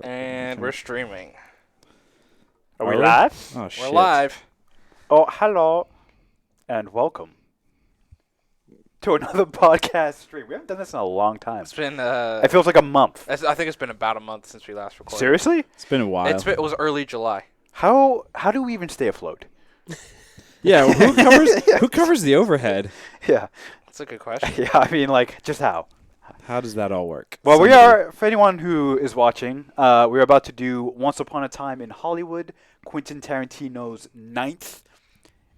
And we're streaming. Are we live? Oh, shit. We're live. Oh, hello, and welcome to another podcast stream. We haven't done this in a long time. It's been. It feels like a month. I think it's been about a month since we last recorded. Seriously? It's been a while. It was early July. How do we even stay afloat? Yeah, who covers the overhead? Yeah. That's a good question. Yeah, I mean, like, just how? How does that all work? Well, we are, for anyone who is watching, we're about to do Once Upon a Time in Hollywood, Quentin Tarantino's 9th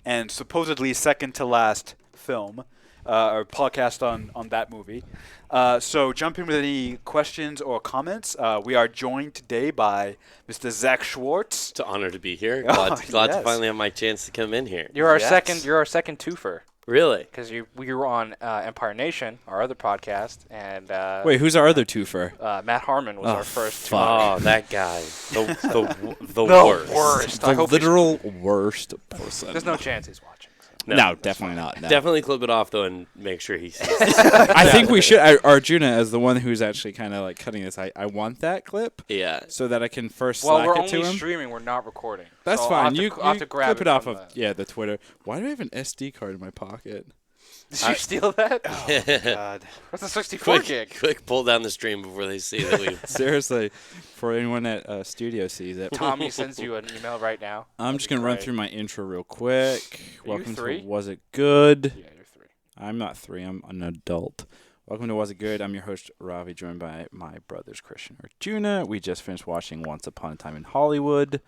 and supposedly second to last film, or podcast on that movie. So jump in with any questions or comments. We are joined today by Mr. Zach Schwartz. It's an honor to be here. Oh, Glad yes. to finally have my chance to come in here. You're our Yes. second. You're our second twofer Really? because we were on Empire Nation, our other podcast, and Wait, who's our other twofer? Matt Harmon was Oh, our first. fuck. Oh, that guy. The The worst. worst. I The hope he's- literal worst person. There's no chance he's watching. So. No, definitely not. No. Definitely clip it off, though, and make sure he sees it. I think we should. Arjuna, as the one who's actually kind of like cutting this, I want that clip Yeah. so that I can first Well, slack we're it to only him. streaming. We're not recording. That's So I'll fine. have to- You I'll have to grab clip it off from of the Twitter. Why do I have an SD card in my pocket? Did you steal that? God. That's a 64 gig. Quick, pull down the stream before they see that we. Seriously, for anyone at studio sees it. Tommy sends you an email right now. I'm just gonna run through my intro real quick. you Welcome three? to Was It Good? Yeah, you're 3. I'm not 3. I'm an adult. Welcome to Was It Good? I'm your host, Ravi, joined by my brothers, Christian and Arjuna. We just finished watching Once Upon a Time in Hollywood,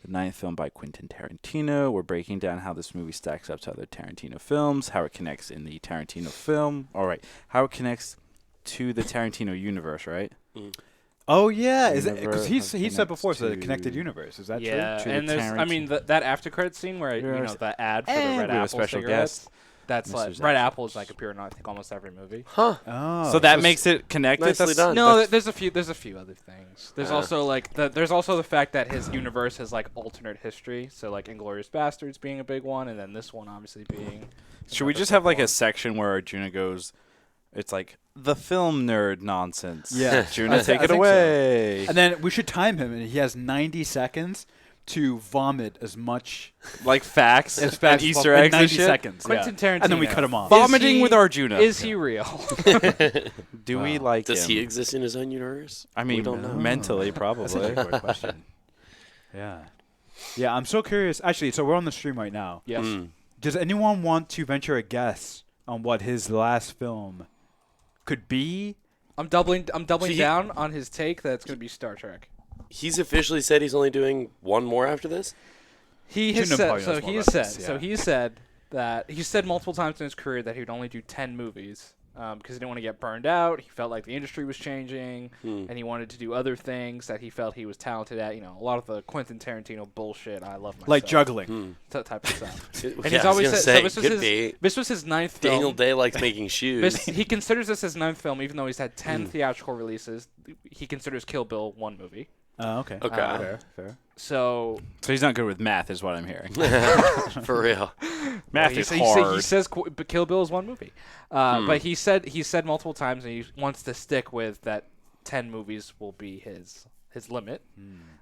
the 9th film by Quentin Tarantino. We're breaking down how this movie stacks up to other Tarantino films, how it connects in the Tarantino film. All right, how it connects to the Tarantino universe, right? Oh, yeah. Because Never he have said before it's a connected connected to- universe. Is that Yeah, To and the there's, I mean, that after credit scene where Yes. the ad for And the Red we have a Apple special cigarettes. guest, That's Mr. like Zach Red Apple is Schwartz. like appearing on I think almost every movie. Huh. true? Oh. so that makes it connected? Nicely That's- done. No, That's- there's a few other things. There's also like there's also the fact that his universe has like alternate history. So like Inglourious Bastards being a big one, and then this one obviously being. Should we another just big have like one. a section where Arjuna goes, it's like the film nerd nonsense. Yeah. Arjuna, I take it think so. away. And then we should time him, and he has 90 seconds to vomit as much Like facts as and fast Easter in eggs 90 and shit. seconds. Quentin yeah. Tarantino. And then we cut him off. Vomiting he- with Arjuna. Is he real? Do we like Does him? he exist in his own universe? I mean, we don't know. mentally That's a probably. good question. Yeah. Yeah, I'm so curious. Actually, so we're on the stream right now. Yes. Mm. Does anyone want to venture a guess on what his last film could be? I'm doubling See, down on his take that it's going to be Star Trek. He's officially said he's only doing one more after this? He has Juno said probably so. knows more He about said this, so. yeah. He said that he said multiple times in his career that he would only do 10 movies because he didn't want to get burned out. He felt like the industry was changing, and he wanted to do other things that he felt he was talented at. You know, a lot of the Quentin Tarantino bullshit. I love myself. Like juggling. Type of stuff. And he's always said- so this was could his- be. This was his 9th Daniel film. Day likes making shoes. He considers this his 9th film, even though he's had 10 theatrical releases. He considers Kill Bill one movie. Okay. Okay. Fair. So So he's not good with math, is what I'm hearing. For real. Math he is sa- hard. He says Kill Bill is one movie, but he said multiple times, and he wants to stick with that 10 movies will be his limit.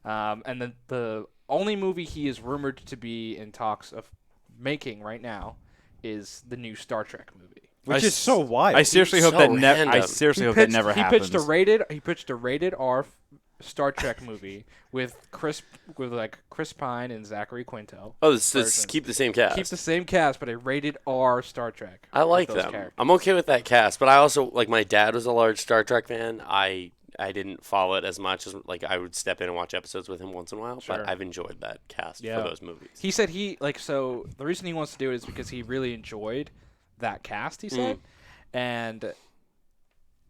And then the only movie he is rumored to be in talks of making right now is the new Star Trek movie. Which I is so wild. I seriously hope So that random. I seriously hope that never he happens. pitched a rated R Star Trek movie with Chris Pine and Zachary Quinto. Oh, so version. keep the same cast. Keep the same cast, but a rated R Star Trek. I like with those them. characters. I'm okay with that cast, but I also like my dad was a large Star Trek fan. I didn't follow it as much as like I would step in and watch episodes with him once in a while, Sure. but I've enjoyed that cast Yeah. for those movies. He said so the reason he wants to do it is because he really enjoyed that cast, he said. And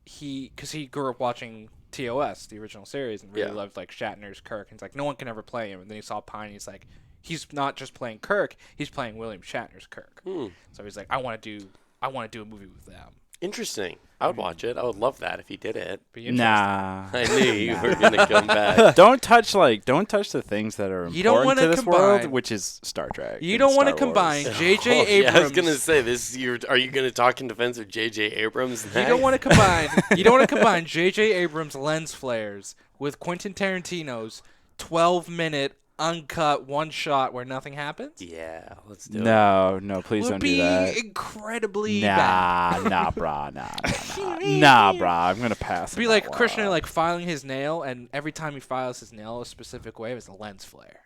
because he grew up watching TOS, the original series, and really Yeah. loved like Shatner's Kirk. And he's like, no one can ever play him. And then he saw Pine, and he's like, he's not just playing Kirk, he's playing William Shatner's Kirk. So he's like, I want to do a movie with them. Interesting. I would watch it. I would love that if he did it. Be interesting. Nah. I knew you were gonna come back. Don't touch the things that are You don't important wanna to this world, combine- which is Star Trek. You and don't want to Star Wars. combine J.J. Oh, Abrams. yeah, I was gonna say this. Are you gonna talk in defense of J.J. Abrams? You don't want to combine. You don't want to combine J.J. Abrams' lens flares with Quentin Tarantino's 12-minute uncut one shot where nothing happens? Yeah, let's do it. No, please Would don't do be that. incredibly bad. Nah, brah, nah, brah. I'm gonna pass. Be on like that Krishna one. like filing his nail, and every time he files his nail a specific way, it's a lens flare.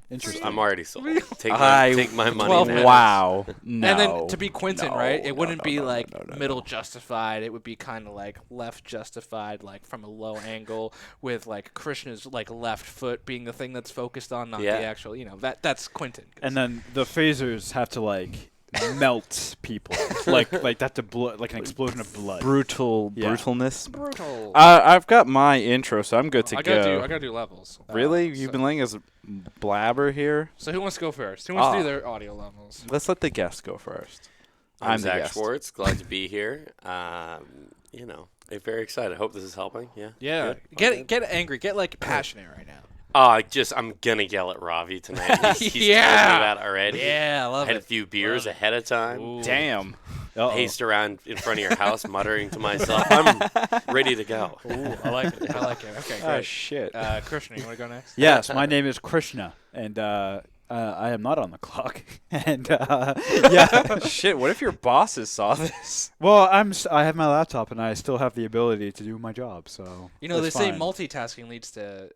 Interesting. I'm already sold. Take my money 12 now. minutes. Wow. No. And then to be Quentin, right? It no, wouldn't no, be no, no, like no, no, middle no. justified. It would be kind of like left justified, like from a low angle, with like Krishna's like left foot being the thing that's focused on, not Yeah. the actual. That's Quentin. And then the phasers have to like melt people, like that's like an explosion of blood. Brutalness. brutal. I've got my intro, so I'm good to I go. gotta do levels. Really? So, You've been letting us blabber here? so who wants to go first? Who wants to do their audio levels? Let's let the guest go first. I'm the Zach guest. Schwartz. Glad to be here. I'm very excited. Hope this is helping. Yeah. Yeah, Good? get angry, get like passionate right now. I'm gonna yell at Ravi tonight. He's told me that already. Yeah, I I love had it. a few beers ahead of time. Ooh. Damn. Paced around in front of your house, muttering to myself, "I'm ready to go." Ooh, I like it. I like it. Okay, Oh, great. shit. Krishna, you want to go next? Yes, my name is Krishna, and I am not on the clock. And yeah, Shit, what if your bosses saw this? well, I have my laptop, and I still have the ability to do my job. So They say fine. multitasking leads to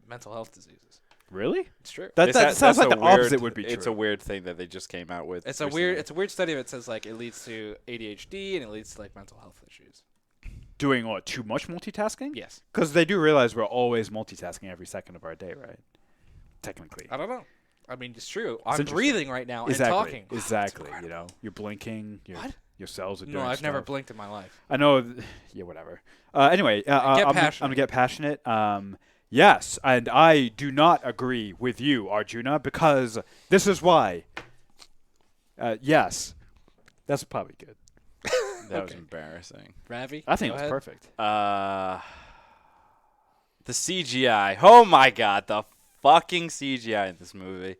mental health diseases. Really? It's true. That sounds like the opposite would be true. It's a weird thing that they just came out with. It's a weird study that says like it leads to ADHD and it leads to like mental health issues. Doing what? Too much multitasking? Yes. Because they do realize we're always multitasking every second of our day, right? Technically. I don't know. I mean, it's true. I'm interesting. breathing right now Exactly. and talking. Exactly. You're blinking. What? Your cells are doing No, I've never stuff. blinked in my life. I know. Yeah, whatever. Anyway, I'm passionate. gonna get passionate. Yes, and I do not agree with you, Arjuna, because this is why. Yes, that's probably good. That was Okay. embarrassing. Ravi? I think go it was ahead. perfect. The CGI. Oh my god, the fucking CGI in this movie.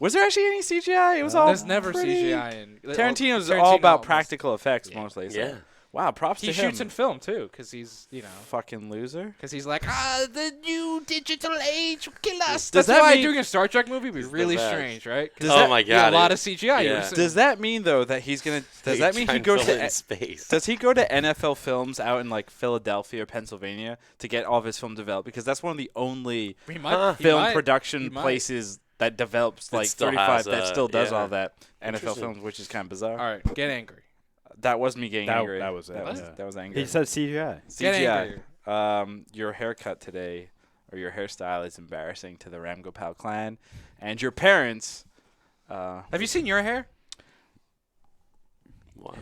Was there actually any CGI? It was all There's never pretty- CGI in Tarantino's Tarantino all about almost- practical effects Yeah. mostly. So. Yeah. Wow, props He to him. shoots in film too, because he's Fucking loser. because he's like the new digital age will kill us. Does That's that why mean- doing a Star Trek movie would be It's the really best. strange, right? 'Cause Does that- my you know, god! a lot of CGI. You yeah. would assume. Does that mean though that he's gonna? Does that mean he goes to? in space? Does he go to NFL Films out in like Philadelphia or Pennsylvania to get all of his film developed? Because that's one of the only He might, he film might. production He might. places that develops That like still 35 has, that still does yeah. all that NFL Interesting. films, which is kind of bizarre. All right, get angry. That was me getting That- angry. that was it, That was, yeah. that was angry. He said CGI. Get CGI. angry. Your haircut today, or your hairstyle, is embarrassing to the Ramgopal clan, and your parents. Have you seen your hair? Wow.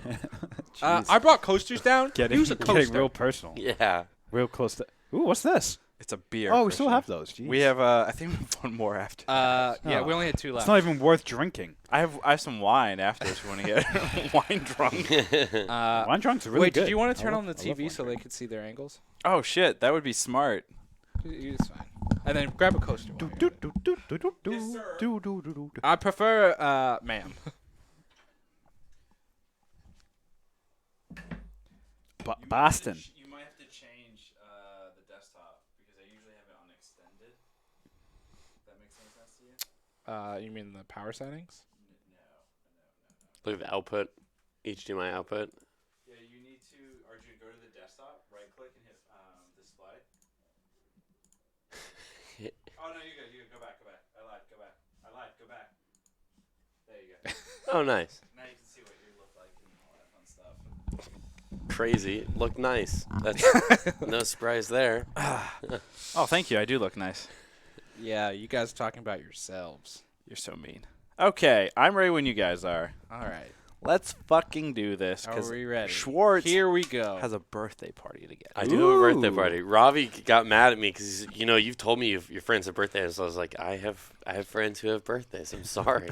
I brought coasters down. Use a Getting coaster. real personal. Yeah. Real close to. Ooh, what's this? It's a beer. Oh, we still Christian. have those. Jeez. We have. I think we have one more after. Yeah, Oh. we only had 2 It's left. not even worth drinking. I have some wine after if you want to get wine drunk. Wine drunk's really Wait, good. did you want to I turn love- on the I love TV wine so they drinking. could see their angles? Oh shit, that would be smart. It's fine. And then grab a coaster. while you're at it. Yes, sir. Do. I prefer, ma'am. Boston. You might have to change the desktop because I usually have it on extended. That makes any sense to you? You mean the power settings? Look at the output. HDMI output. Yeah, you need to. Arjun, go to the desktop, right click, and hit display. Oh no, you go. You go back. I lied. Go back. Go back. There you go. Oh, nice. Now you can see what you look like and all that fun stuff. Crazy. Look nice. That's no surprise there. Oh, thank you. I do look nice. Yeah, you guys are talking about yourselves. You're so mean. Okay, I'm ready when you guys are. All right. Let's fucking do this. Are 'cause we ready? Schwartz Here we go. has a birthday party to get. I do have a birthday Ooh. party. Ravi got mad at me because you've told me your friends have birthdays. So I was like, I have have friends who have birthdays. I'm sorry.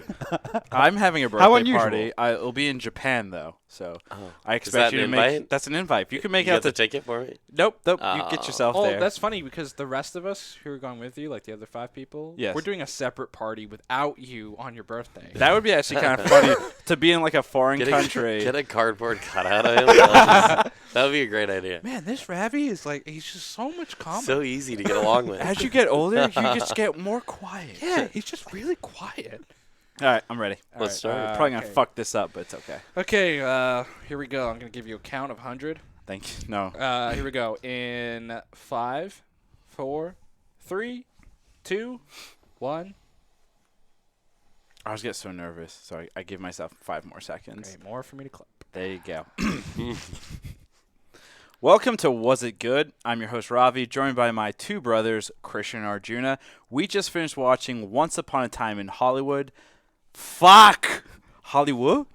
I'm having a How birthday unusual. party. It'll be in Japan though, so I that expect you to an make. invite? That's an invite. If you can make You it got out the to. ticket for me? Nope. You get yourself Oh, there. that's funny because the rest of us who are going with you, like the other 5 people, Yes. we're doing a separate party without you on your birthday. That would be actually kind of funny to be in like a foreign Get country. a cardboard cutout of him. That would be a great idea. Man, this Ravi is like, he's just so much calmer. So easy to get along with. As you get older, you just get more quiet. yeah, he's just really quiet. All right, I'm ready. Let's start. Probably gonna okay. fuck this up, but it's okay. Okay, here we go. I'm going to give you a count of 100. Thank you. No. Here we go. In 5, 4, 3, 2, 1. I was getting so nervous, so I give myself 5 more seconds. Okay, more for me to clip. There you go. Welcome to Was It Good? I'm your host, Ravi, joined by my 2 brothers, Christian and Arjuna. We just finished watching Once Upon a Time in Hollywood. Fuck! Hollywood?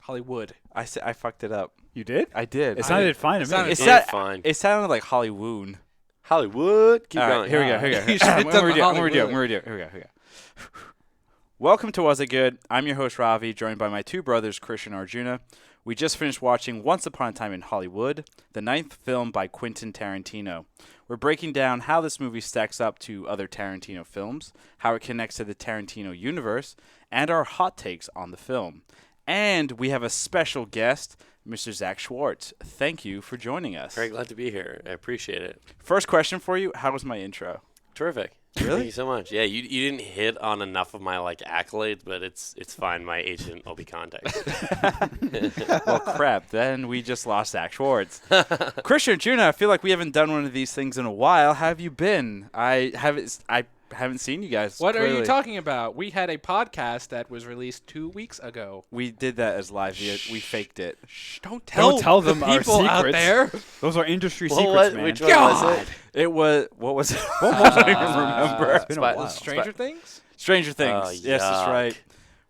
Hollywood. I fucked it up. You did? I did. It sounded fine to me. sounded It, fine. sa- it sounded like Hollywood. Hollywood. Keep All right, going. here we go. You should have done the Hollywood. Here we go. Welcome to Was It Good? I'm your host, Ravi, joined by my 2 brothers, Christian and Arjuna. We just finished watching Once Upon a Time in Hollywood, the 9th film by Quentin Tarantino. We're breaking down how this movie stacks up to other Tarantino films, how it connects to the Tarantino universe, and our hot takes on the film. And we have a special guest, Mr. Zach Schwartz. Thank you for joining us. Very glad to be here. I appreciate it. First question for you, how was my intro? Terrific. Really? Thank you so much. Yeah, you didn't hit on enough of my accolades, but it's fine. My agent will be contacted. Well, crap. Then we just lost Zach Schwartz. Christian and Juna, I feel like we haven't done one of these things in a while. How have you been? I haven't seen you guys. What are clearly. you talking about? We had a podcast that was released 2 weeks ago. We did that as live. We faked it. Shh, don't tell them the our people out secrets. there. Those are industry Well, secrets, man. which one was it? It was what was it? What was I don't even remember? It's been a while. Stranger Things? Stranger Things. Oh, Yes, that's yuck. right.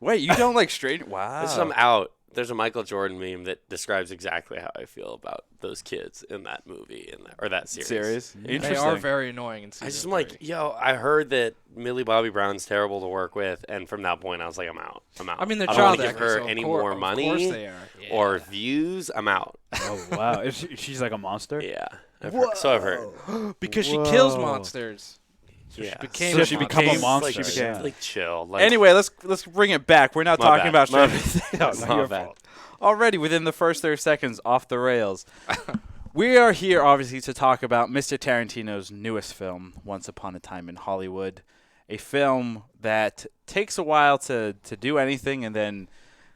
Wait, you don't like Stranger? Wow. This is I'm out. There's a Michael Jordan meme that describes exactly how I feel about those kids in that movie or that series. They are very annoying in season I just am like, yo, I heard that Millie Bobby Brown's terrible to work with, and from that point, I was like, I'm out. I mean, they're I don't wanna child give actors, her so any of more course money they are. Yeah. or views. I'm out. Oh, wow. She's like a monster? Yeah, I've heard. because she kills Whoa. monsters. Yeah, became So a she monster. became a Like, monster. just, Yeah. like chill. Like, Anyway, let's bring it back. We're not My talking bad. about My Stranger Things. No, It's not not your bad. fault. Already within the first 30 seconds, off the rails. We are here, obviously, to talk about Mr. Tarantino's newest film, Once Upon a Time in Hollywood, a film that takes a while to do anything and then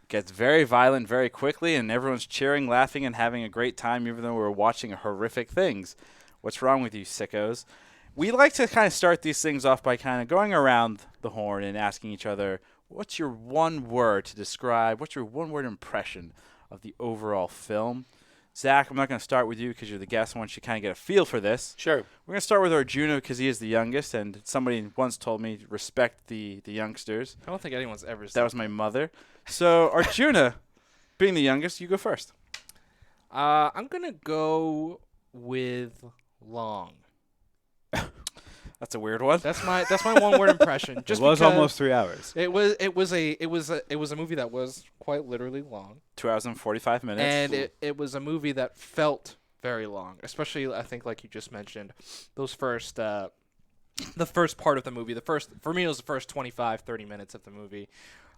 gets very violent very quickly, and everyone's cheering, laughing, and having a great time, even though we're watching horrific things. What's wrong with you, sickos? We like to kind of start these things off by kind of going around the horn and asking each other, what's your one word to describe, what's your one-word impression of the overall film? Zach, I'm not going to start with you because you're the guest. I want you to kind of get a feel for this. Sure. We're going to start with Arjuna because he is the youngest, and somebody once told me to respect the youngsters. I don't think anyone's ever said That was my mother. So, Arjuna, being the youngest, you go first. I'm going to go with long. That's a weird one. That's my one word impression. Just It was because almost 3 hours. it was a movie that was quite literally long, 2 hours and 45 minutes. and it was a movie that felt very long, especially I think like you just mentioned, those first the first part of the movie. For me it was the first 25-30 minutes of the movie.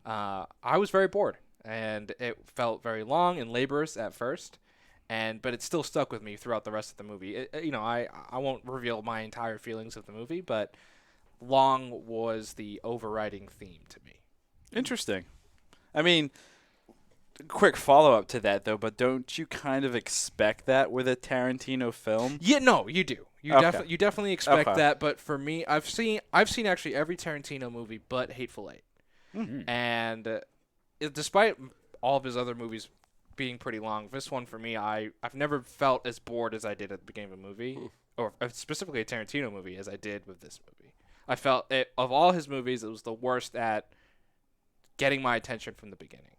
I was very bored, and it felt very long and laborious at first. But it still stuck with me throughout the rest of the movie. I won't reveal my entire feelings of the movie, but long was the overriding theme to me. Interesting. I mean, quick follow-up to that, though, but don't you kind of expect that with a Tarantino film? Yeah, no, you do. You definitely expect Okay. that, but for me, I've seen actually every Tarantino movie but Hateful Eight, and despite all of his other movies being pretty long, this one for me, I've never felt as bored as I did at the beginning of a movie, or specifically a Tarantino movie, as I did with this movie. I felt of all his movies, it was the worst at getting my attention from the beginning.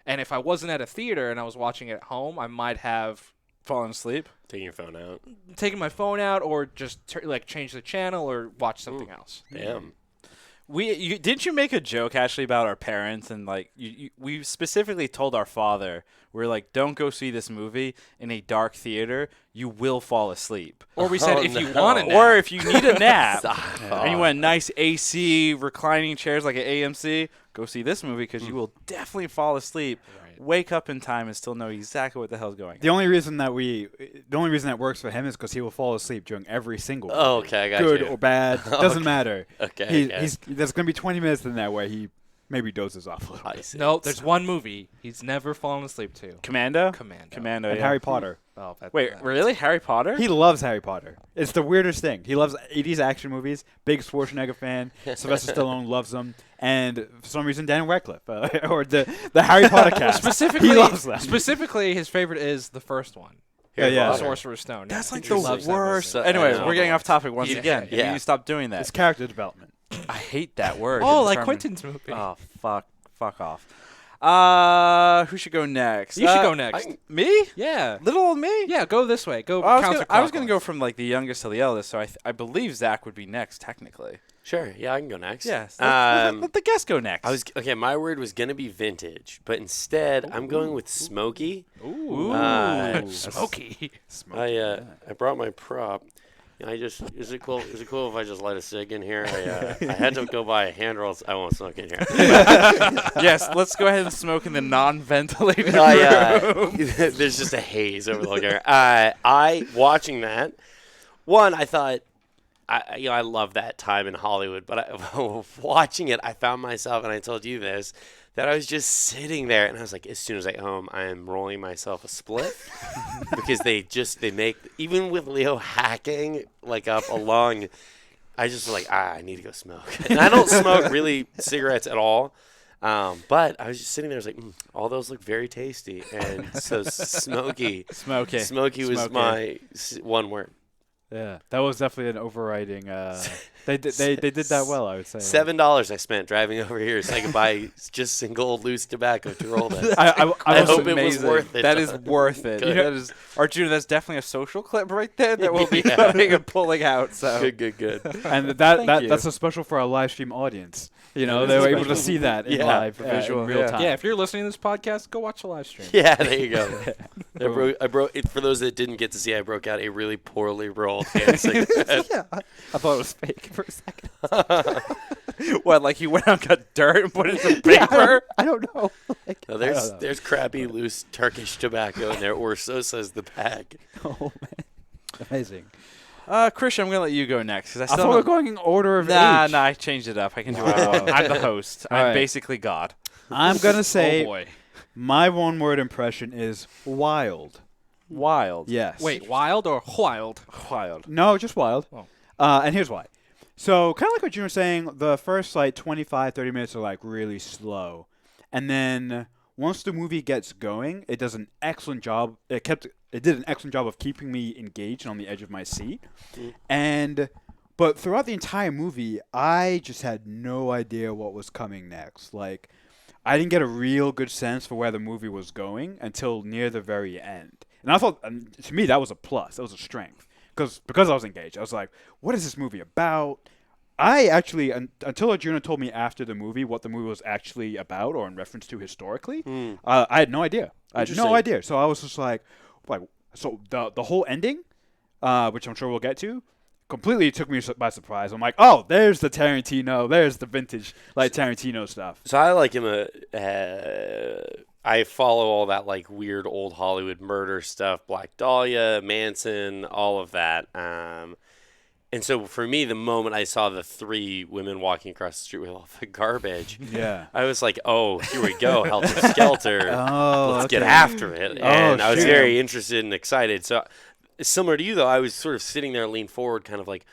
And if I wasn't at a theater and I was watching it at home, I might have Falling asleep? Taking your phone out. taken my phone out or just change the channel or watch something else. Damn. Didn't you make a joke actually about our parents and like we specifically told our father we're like, don't go see this movie in a dark theater. You will fall asleep. Or we said if you want a nap. Or if you need a nap Stop. and you want nice AC reclining chairs like an AMC, go see this movie because you will definitely fall asleep. Right. Wake up in time and still know exactly what the hell's going on. The only reason that works for him is because he will fall asleep during every single movie. Oh, okay, I got Good you. or bad, doesn't matter. Okay, There's going to be 20 minutes in there where he maybe dozes off a little I bit. see. No, there's one movie he's never fallen asleep to. Commando? Commando. And yeah. Harry Potter. Oh, Wait, really? Harry Potter? He loves Harry Potter. It's the weirdest thing. He loves 80s action movies. Big Schwarzenegger fan. Sylvester Stallone loves them. And for some reason, Dan Radcliffe or the Harry Potter cast. He loves them. Specifically, his favorite is the first one. Harry yeah. The Potter. Sorcerer's Stone. That's yeah. like He the loves that worst. movie. Anyway, know. we're getting off topic once again. Yeah. You need to stop doing that. It's character development. I hate that word. Oh, It like determines- Quentin's movie. Oh, fuck off. Who should go next? You should go next. Me? Yeah. Little old me? Yeah, go this way. Go I was counterclockwise. gonna go from like the youngest to the eldest, so I believe Zach would be next technically. Sure. Yeah, I can go next. Yes. Let the guest go next. My word was gonna be vintage, but instead I'm going with smoky. Ooh. Smoky. I brought my prop. Is it cool? Is it cool if I just light a cig in here? I had to go buy a hand roll. I won't smoke in here. Yes, let's go ahead and smoke in the non-ventilated room. There's just a haze over the whole area. I watching that. One, I thought, I love that time in Hollywood, but watching it, I found myself, and I told you this, that I was just sitting there, and I was like, as soon as I get home, I am rolling myself a split because they make, even with Leo hacking like up along, I just was like, I need to go smoke. And I don't smoke really cigarettes at all. But I was just sitting there, I was like, all those look very tasty. And so smoky was my one word. Yeah, that was definitely an overriding. They did that well, I would say. $7 I spent driving over here so I could buy just single loose tobacco to roll this. I hope it was worth it. That is worth it. Good. That is, Arjuna, that's definitely a social clip right there that we'll be coming and pulling out. So Good. And Thank you. that's a special for our live stream audience. You know, It they is were able special. to see that in Yeah, live, visual, in real yeah. time. Yeah, if you're listening to this podcast, go watch the live stream. Yeah, there you go. I broke it, for those that didn't get to see, I broke out a really poorly rolled hand cigarette. Yeah, I thought it was fake for a second. what? Like you went out and got dirt and put it in some paper? I don't know. No, there's crappy loose Turkish tobacco in there, or so says the bag. Oh man, amazing. Christian, I'm gonna let you go next because I thought we were going in order of age. Nah, I changed it up. I can do what I want. I'm the host. All I'm right. basically God. I'm gonna say Oh boy. my one-word impression is wild. Wild. Yes. Wait, wild or wild? Wild. No, just wild. Oh. And here's why. So, kind of like what you were saying, the first, 25, 30 minutes are, really slow. And then, once the movie gets going, it does an excellent job. It did an excellent job of keeping me engaged and on the edge of my seat. But throughout the entire movie, I just had no idea what was coming next. I didn't get a real good sense for where the movie was going until near the very end. And I thought, to me, that was a plus. That was a strength. Because I was engaged. I was like, what is this movie about? I actually, until Arjuna told me after the movie what the movie was actually about or in reference to historically, I had no idea. So I was just like so the whole ending, which I'm sure we'll get to, completely took me by surprise. I'm like, oh, there's the Tarantino. There's the vintage Tarantino stuff. So I like him. I follow all that weird old Hollywood murder stuff, Black Dahlia, Manson, all of that. And so for me, the moment I saw the three women walking across the street with all the garbage, Yeah. I was like, oh, here we go, Helter Skelter. Oh, Let's get okay. after it. And I was shoot. very interested and excited. So similar to you, though, I was sort of sitting there, leaned forward, kind of like,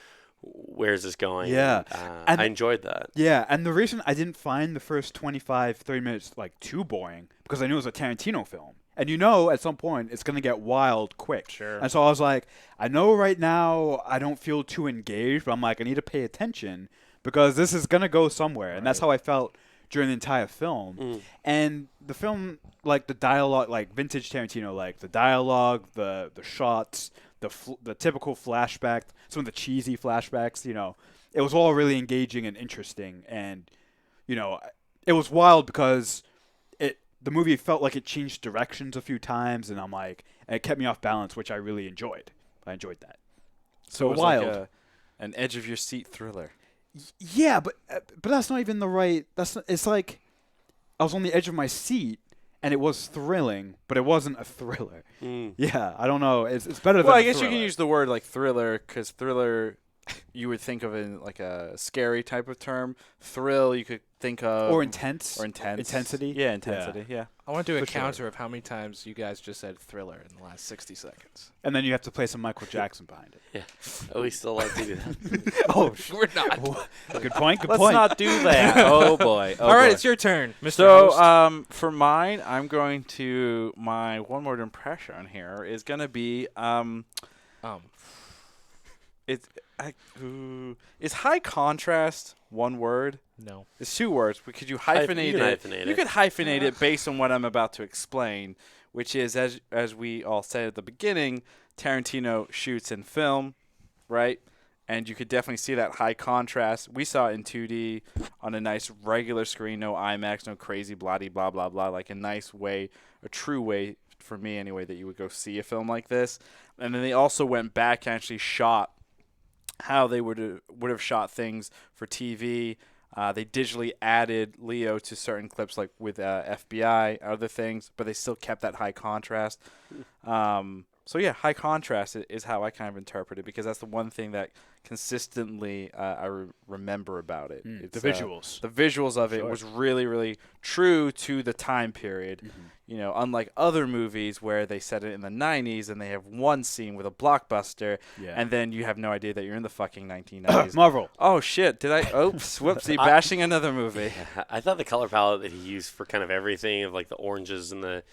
where's this going? Yeah. And I enjoyed that. Yeah, and the reason I didn't find the first 25, 30 minutes too boring, because I knew it was a Tarantino film. And at some point, it's going to get wild quick. Sure. And so I was like, I know right now I don't feel too engaged, but I'm like, I need to pay attention because this is going to go somewhere. And that's how I felt during the entire film. And the film, the dialogue, vintage Tarantino, the dialogue, the shots, the typical flashback, some of the cheesy flashbacks. It was all really engaging and interesting, and it was wild because the movie felt like it changed directions a few times, and and it kept me off balance, which I really enjoyed. I enjoyed that. So it was wild. like an edge of your seat thriller. Yeah, but that's not even the right. It's like I was on the edge of my seat, and it was thrilling, but it wasn't a thriller. Yeah, I don't know. It's better than. Well, I guess thriller. you can use the word like thriller because thriller, you would think of it in like a scary type of term. Thrill, you could think of or intense. Or intense. Intensity. Yeah, intensity. Yeah. I want to do a For sure. counter of how many times you guys just said thriller in the last 60 seconds. And then you have to play some Michael Jackson behind it. Yeah. Oh, we still like to do that. Oh, We're not. good point. Good Let's point. not do that. Oh boy. Oh, All right, boy. it's your turn, Mr. So, Host. for mine, I'm going to my one word impression here is going to be is high contrast one word? No. It's two words. But could you hyphenate you can it? hyphenate You it. could hyphenate it based on what I'm about to explain, which is as we all said at the beginning, Tarantino shoots in film, right? And you could definitely see that high contrast. We saw it in 2D on a nice regular screen, no IMAX, no crazy blah blah blah blah, like a nice way, a true way for me anyway that you would go see a film like this. And then they also went back and actually shot how they would have shot things for TV. They digitally added Leo to certain clips, like with FBI, other things, but they still kept that high contrast. So yeah, high contrast is how I kind of interpret it because that's the one thing that consistently I remember about it. It's, the visuals. The visuals of it was really, really true to the time period. Unlike other movies where they set it in the 90s and they have one scene with a blockbuster, and then you have no idea that you're in the fucking 1990s. Marvel. Oh shit! Did I? Oops! Whoopsie! Bashing another movie. I thought the color palette that he used for kind of everything of like the oranges and the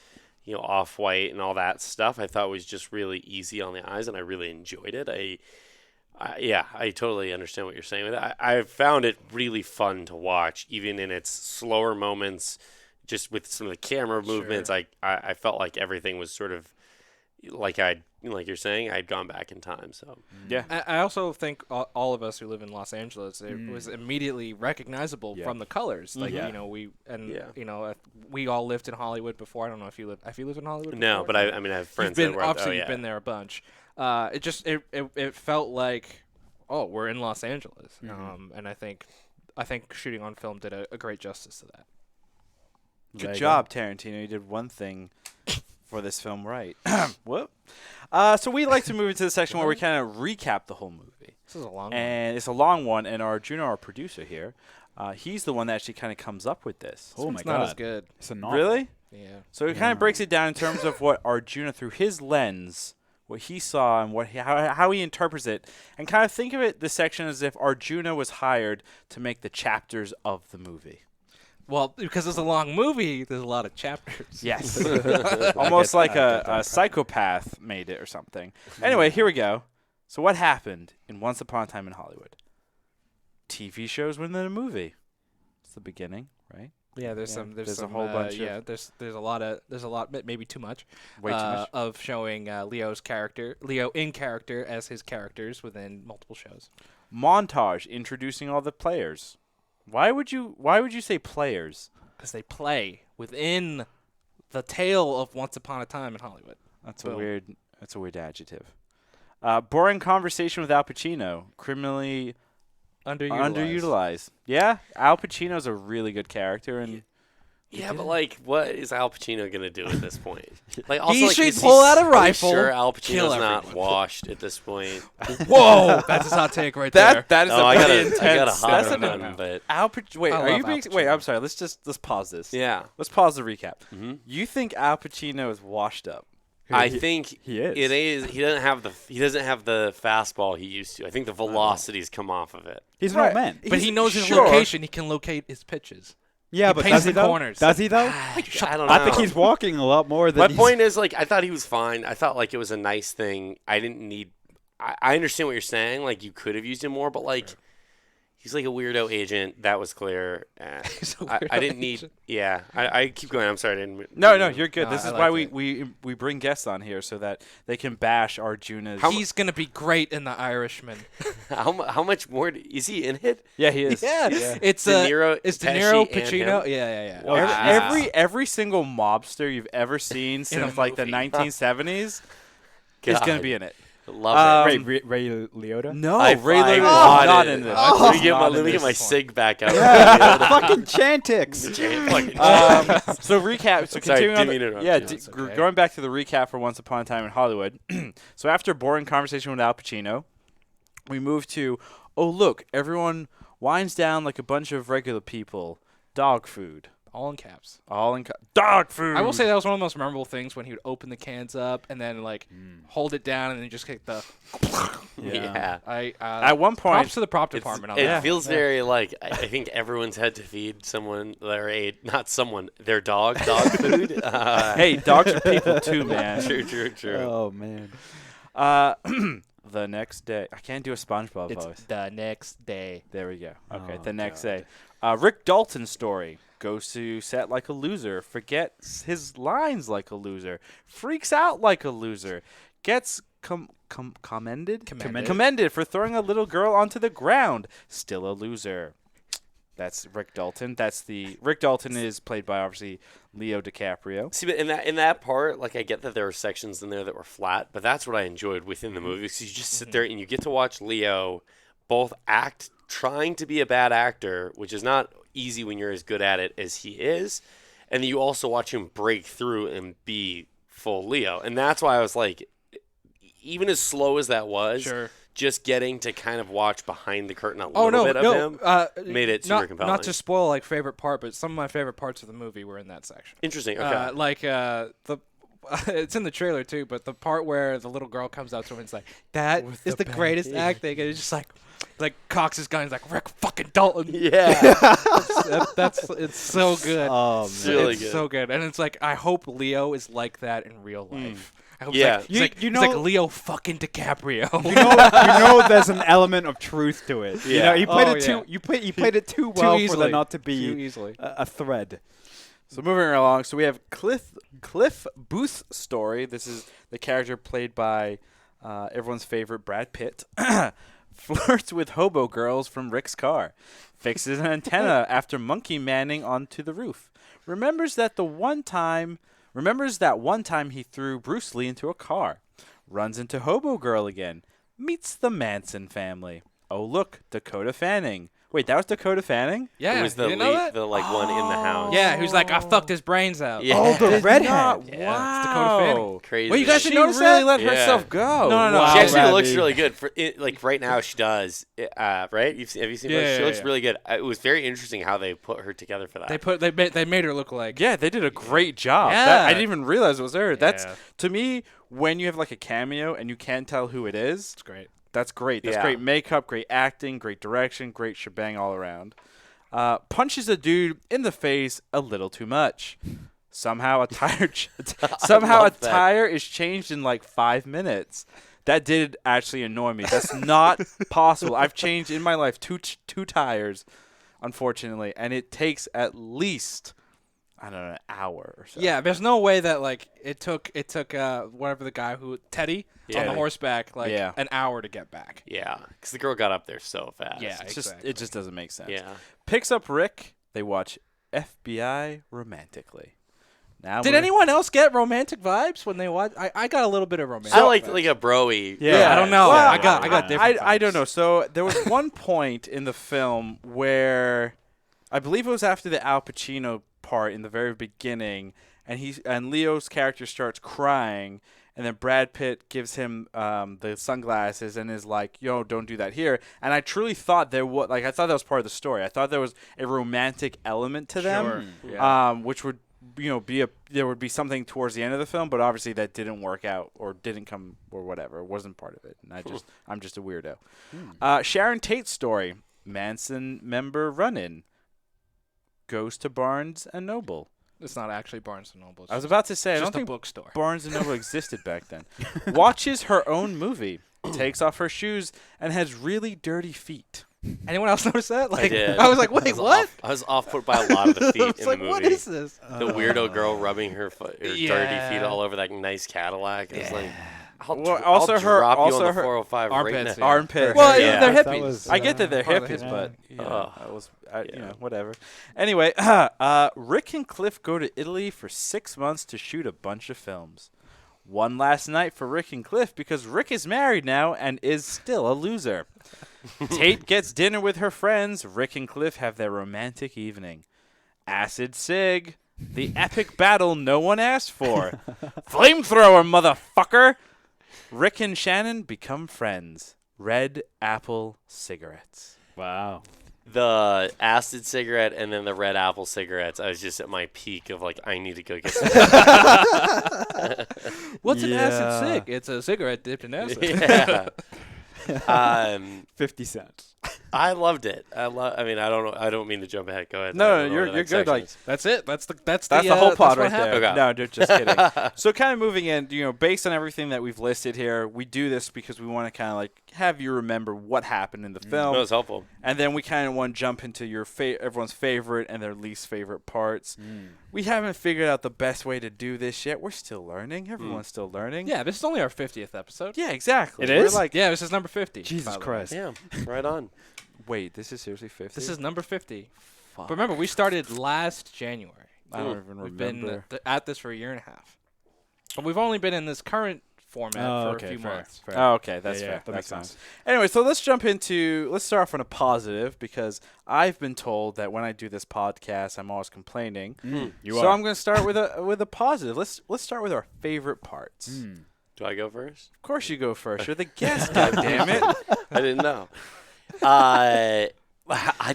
off-white and all that stuff, I thought was just really easy on the eyes, and I really enjoyed it. I totally understand what you're saying with it. I found it really fun to watch, even in its slower moments. Just with some of the camera movements, I felt like everything was sort of like you're saying, I'd gone back in time. So yeah, I also think all of us who live in Los Angeles, it was immediately recognizable from the colors. Like we all lived in Hollywood before. I don't know if you lived. Have you lived in Hollywood? No, before? but I mean I have friends You've been, that were. obviously you've been there a bunch. It felt like we're in Los Angeles, and I think shooting on film did a great justice to that. Good job, Tarantino. You did one thing for this film right. Whoop. So we like to move into the section where we kind of recap the whole movie. This is a long one. And it's a long one, and our producer here, he's the one that actually kind of comes up with this. Oh my It's god. not as good. It's a novel. Really? Yeah. So it kind of breaks it down in terms of what Arjuna, through his lens, what he saw and how he interprets it, and kind of think of it, this section, as if Arjuna was hired to make the chapters of the movie. Well, because it's a long movie, there's a lot of chapters. Yes. Almost like a psychopath made it or something. Anyway, here we go. So what happened in Once Upon a Time in Hollywood? TV shows within a movie. It's the beginning, right? Yeah, there's a whole bunch. There's a lot, maybe too much. Way too much. Of showing Leo in character as his characters within multiple shows. Montage introducing all the players. Why would you say players? Because they play within the tale of Once Upon a Time in Hollywood. That's a weird adjective. Boring conversation with Al Pacino. Criminally underutilized. Yeah, Al Pacino's a really good character, and yeah, but like, what is Al Pacino gonna do at this point? Like, also, He like, should is pull out a are we rifle, Sure, Al kill Pacino's not everyone. washed at this point. Whoa, that's a hot take right there. that is No, a I pretty got a intense. hot That's one, an but Al Pacino. Wait, I are you love being? Al Wait, Pacino. I'm sorry. Let's pause this. yeah, Let's pause the recap. Mm-hmm. You think Al Pacino is washed up? I think he is. It is. He doesn't have the fastball he used to. I think the velocities come off of it. He's an Right. old man. But he knows his Sure. location. He can locate his pitches. Yeah, He but paints does he the though? corners. Does he though? I don't know. I think he's walking a lot more than. My he's- point is, like, I thought he was fine. I thought, like, it was a nice thing. I didn't need. I understand what you're saying. Like, you could have used him more, but like, He's like a weirdo agent. That was clear. He's a I weirdo didn't need. agent. Yeah, I keep going. I'm sorry. I didn't. No, you're good. No, This I is why liked we bring guests on here so that they can bash Arjuna's. He's gonna be great in The Irishman. How much more is he in it? Yeah, he is. Yeah, Yeah. it's De Niro, it's De Pesci, Niro, and Pacino. him? Yeah. Wow. Every single mobster you've ever seen since like the movie. 1970s is gonna God. be in it. Love it. Ray Liotta. No, I Ray Liotta's want not it. in this. Let me He's get my not in let me get this. my sig back out. Fucking Chantix. So recap. So Sorry, continuing on. didn't mean to interrupt Yeah, you. That's okay. going back to the recap for Once Upon a Time in Hollywood. So after a boring conversation with Al Pacino, we move to, oh look, everyone winds down like a bunch of regular people. Dog food. All in caps. Dog food. I will say that was one of the most memorable things when he would open the cans up and then like hold it down and then just kick the. Yeah. At one point, Props to the prop department on It that. feels very like I think everyone's had to feed someone their dog food. hey, dogs are people too, man. True. Oh man. The next day, I can't do a SpongeBob It's voice. the next day. There we go. Okay, Oh, the next God. day. Rick Dalton's story. Goes to set like a loser. Forgets his lines like a loser. Freaks out like a loser. Gets commended for throwing a little girl onto the ground. Still a loser. That's Rick Dalton. Rick Dalton is played by obviously Leo DiCaprio. See, but in that part, like I get that there were sections in there that were flat, but that's what I enjoyed within the movie because you just sit there and you get to watch Leo both act trying to be a bad actor, which is not easy when you're as good at it as he is, and then you also watch him break through and be full Leo. And that's why I was like, even as slow as that was, Sure. just getting to kind of watch behind the curtain a little bit of him made it super compelling. Not to spoil like favorite part, but some of my favorite parts of the movie were in that section. Interesting. Okay. It's in the trailer too, but the part where the little girl comes out to him and is like, "That With is the the greatest baby." acting," and it's just like cocks his gun. He's like, "Rick fucking Dalton." yeah. It's so good. Oh It's man. really It's good. so good, and it's like I hope Leo is like that in real life. I hope Yeah. it's like, You it's like know- Leo fucking DiCaprio. you know there's an element of truth to it. You Yeah. know, he played Oh, it yeah. he played it too well for easily. there not to Too be easily. a thread. So moving along, so we have Cliff Booth's story. This is the character played by everyone's favorite Brad Pitt. Flirts with hobo girls from Rick's car. Fixes an antenna after monkey manning onto the roof. Remembers that one time he threw Bruce Lee into a car. Runs into hobo girl again. Meets the Manson family. Oh look, Dakota Fanning. Wait, that was Dakota Fanning? Yeah, It was you the didn't know that? the one in the house. Yeah, who's like, I fucked his brains out. Yeah. Oh, the Did redhead. not- Yeah, wow. it's Dakota Fanning. Crazy. Well, you guys She didn't notice really that? let Yeah. herself go. No. Wow, She actually Robbie. looks really good for it, like right now. She does, right? Have you seen her? Yeah, She looks yeah. really good. It was very interesting how they put her together for that. They made her look like Yeah, they did a great job. Yeah. I didn't even realize it was her. That's Yeah. to me when you have like a cameo and you can't tell who it is. it's great. That's great. That's Yeah. great makeup, great acting, great direction, great shebang all around. Punches a dude in the face a little too much. Somehow a tire love that. tire is changed in like 5 minutes. That did actually annoy me. That's not possible. I've changed in my life two tires, unfortunately, and it takes at least I don't know an hour or so. Yeah, there's no way that like it took whatever the guy who Teddy on Yeah. the horseback like Yeah. an hour to get back. Yeah, because the girl got up there so fast. Yeah. It just doesn't make sense. Yeah. Picks up Rick. They watch FBI romantically. Now Did we're- anyone else get romantic vibes when they watched? I got a little bit of romantic. I like vibes. a broy. Yeah, I don't know. Well, I got different. I don't vibes. know. So there was one point in the film where I believe it was after the Al Pacino part in the very beginning, and Leo's character starts crying, and then Brad Pitt gives him the sunglasses and is like, "Yo, don't do that here." And I truly thought I thought that was part of the story. I thought there was a romantic element to them, Sure. Yeah. which would there would be something towards the end of the film, but obviously that didn't work out or didn't come or whatever. It wasn't part of it, and I'm just a weirdo. Sharon Tate's story: Manson member run-in. Goes to Barnes and Noble. It's not actually Barnes and Noble. I was about to say I It's don't just a think bookstore. Barnes and Noble existed back then. Watches her own movie, takes off her shoes, and has really dirty feet. Anyone else notice that? I did. I was like, wait, what? I was off put by a lot of the feet I was in like, the movie. what is this? The weirdo girl rubbing her dirty Yeah. feet all over that nice Cadillac. It was like, I'll also I'll her- drop you also on the her 405 armpits, right yeah. now. Armpit. Well, Yeah. they're That hippies. was, I get that they're part of the hippies, hippie. but you know, Yeah. whatever. Anyway, Rick and Cliff go to Italy for 6 months to shoot a bunch of films. One last night for Rick and Cliff because Rick is married now and is still a loser. Tate gets dinner with her friends. Rick and Cliff have their romantic evening. Acid Sig, the epic battle no one asked for. Flamethrower, motherfucker! Rick and Shannon become friends. Red Apple cigarettes. Wow. The acid cigarette and then the red apple cigarettes. I was just at my peak of like, I need to go get some. What's an Yeah. acid cig? It's a cigarette dipped in acid. Yeah. 50 cents. I loved it. I mean, I don't know. I don't mean to jump ahead. Go ahead. No, I don't know you're what the next good. section Like is. That's it. That's that's the whole plot right what there. happened. Okay. No, just kidding. So kind of moving in, based on everything that we've listed here, we do this because we want to kind of like have you remember what happened in the film, That was helpful. and then we kind of want to jump into your everyone's favorite and their least favorite parts. We haven't figured out the best way to do this yet. We're still learning. Everyone's still learning. Yeah, this is only our 50th episode. Yeah, exactly. It We're is? like, Yeah, this is number 50. Jesus by the way. Christ. Yeah, right on. wait, this is seriously 50? This is number 50. Fuck. But remember, we started last January. I don't even We've remember. been at this for a year and a half. But we've only been in this current format for a few months. Fair. Oh, okay, that's Yeah, fair. that makes sounds- sense. Anyway, so let's start off on a positive because I've been told that when I do this podcast, I'm always complaining. You So are. I'm going to start with a positive. Let's start with our favorite parts. Do I go first? Of course, you go first. You're the guest. God damn it! I didn't know. I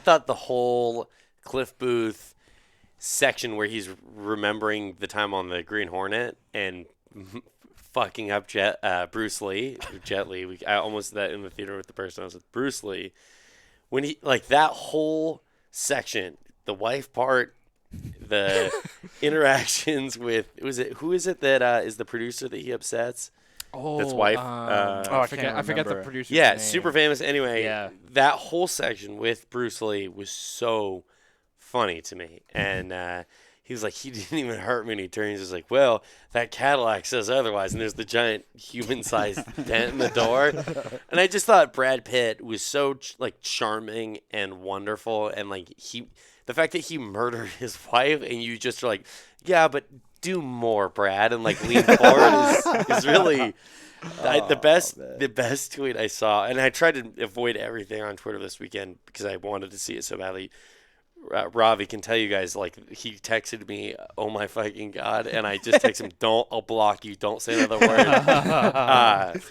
thought the whole Cliff Booth section where he's remembering the time on the Green Hornet and fucking up Bruce Lee, Jet Li. I almost did that in the theater with the person I was with, Bruce Lee. When he that whole section, the wife part, the interactions with who is it that is the producer that he upsets? Oh, That's wife. I I forget the remember. producer's Yeah, name. super famous. Anyway, Yeah. that whole section with Bruce Lee was so funny to me. And he was like, he didn't even hurt me. And he turns, he's like, well, that Cadillac says otherwise. And there's the giant human-sized dent in the door. And I just thought Brad Pitt was so charming and wonderful. And like the fact that he murdered his wife, and you just are like, yeah, but do more, Brad, and like lean forward is really the best tweet I saw. And I tried to avoid everything on Twitter this weekend because I wanted to see it so badly. Ravi can tell you guys, like, he texted me, oh my fucking God, and I just texted him, I'll block you, don't say another word.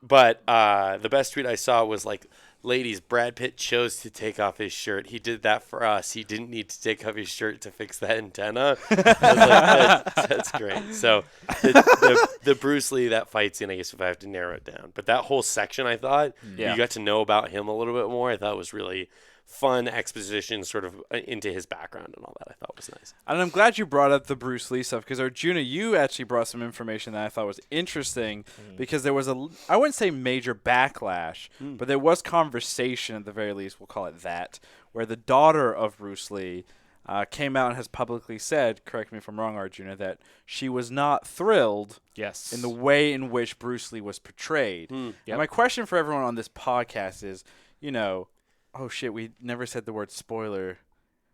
But the best tweet I saw was like, ladies, Brad Pitt chose to take off his shirt. He did that for us. He didn't need to take off his shirt to fix that antenna. I was like, that's great. So the Bruce Lee, that fight scene, I guess if I have to narrow it down. But that whole section, I thought, you got to know about him a little bit more. I thought was really fun exposition sort of into his background and all that. I thought was nice. And I'm glad you brought up the Bruce Lee stuff because Arjuna, you actually brought some information that I thought was interesting because there was I wouldn't say major backlash, but there was conversation at the very least, we'll call it that, where the daughter of Bruce Lee came out and has publicly said, correct me if I'm wrong, Arjuna, that she was not thrilled Yes. in the way in which Bruce Lee was portrayed. And my question for everyone on this podcast is, oh shit, we never said the word spoiler.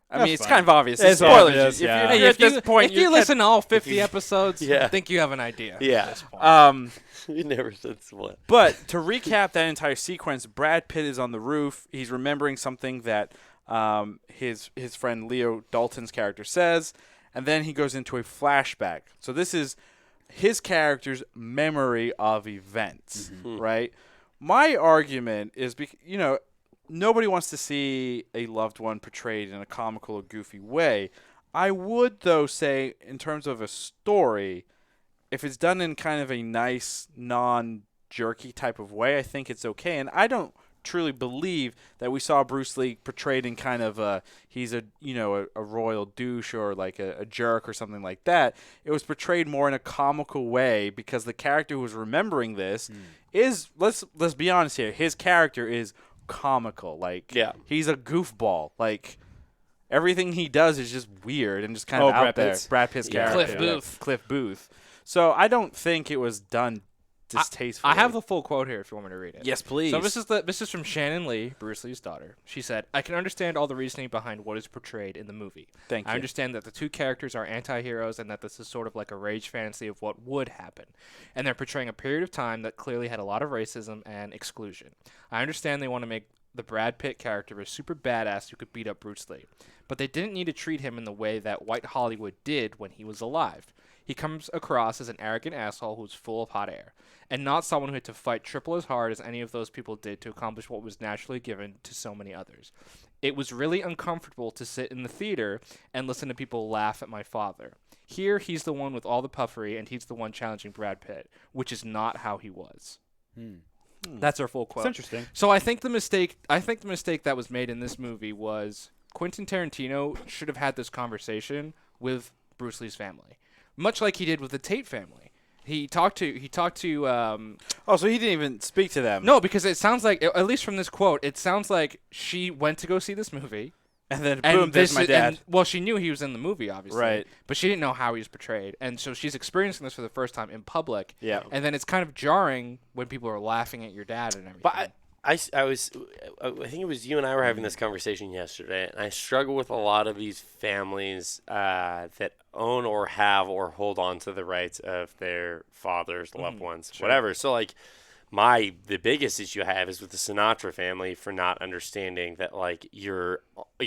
I mean, it's fine. kind of obvious. It's Spoilers. obvious, If yeah. you're Hey, at this point, if you listen to all 50 episodes, Yeah. I think you have an idea. Yeah. At this point. You never said split. But to recap that entire sequence, Brad Pitt is on the roof. He's remembering something that his friend Leo Dalton's character says, and then he goes into a flashback. So this is his character's memory of events, right? My argument is, nobody wants to see a loved one portrayed in a comical or goofy way. I would, though, say in terms of a story, if it's done in kind of a nice, non-jerky type of way, I think it's okay. And I don't truly believe that we saw Bruce Lee portrayed in kind of he's a royal douche or like a jerk or something like that. It was portrayed more in a comical way because the character who was remembering this is, let's be honest here, his character is comical. Like, Yeah. he's a goofball. Like, everything he does is just weird and just kind of out Brad there. Pitt's? Brad Pitt's Yeah. character. Cliff Booth. So I don't think it was done distastefully. I have the full quote here if you want me to read it. Yes, please. So this is from Shannon Lee, Bruce Lee's daughter. She said, "I can understand all the reasoning behind what is portrayed in the movie. Thank you. I understand that the two characters are anti-heroes and that this is sort of like a rage fantasy of what would happen. And they're portraying a period of time that clearly had a lot of racism and exclusion. I understand they want to make the Brad Pitt character a super badass who could beat up Bruce Lee. But they didn't need to treat him in the way that white Hollywood did when he was alive. He comes across as an arrogant asshole who's full of hot air, and not someone who had to fight triple as hard as any of those people did to accomplish what was naturally given to so many others. It was really uncomfortable to sit in the theater and listen to people laugh at my father. Here, he's the one with all the puffery, and he's the one challenging Brad Pitt, which is not how he was." That's our full quote. It's interesting. So I think the mistake that was made in this movie was Quentin Tarantino should have had this conversation with Bruce Lee's family, much like he did with the Tate family. He talked to Oh, so he didn't even speak to them. no, because it sounds like, at least from this quote, it sounds like she went to go see this movie. And then, And boom, there's this my is- dad. and- well, she knew he was in the movie, obviously. Right. But she didn't know how he was portrayed. And so she's experiencing this for the first time in public. Yeah. And then it's kind of jarring when people are laughing at your dad and everything. But I think it was you and I were having this conversation yesterday, and I struggle with a lot of these families that own or have or hold on to the rights of their fathers, loved ones, whatever. So like the biggest issue I have is with the Sinatra family for not understanding that like you're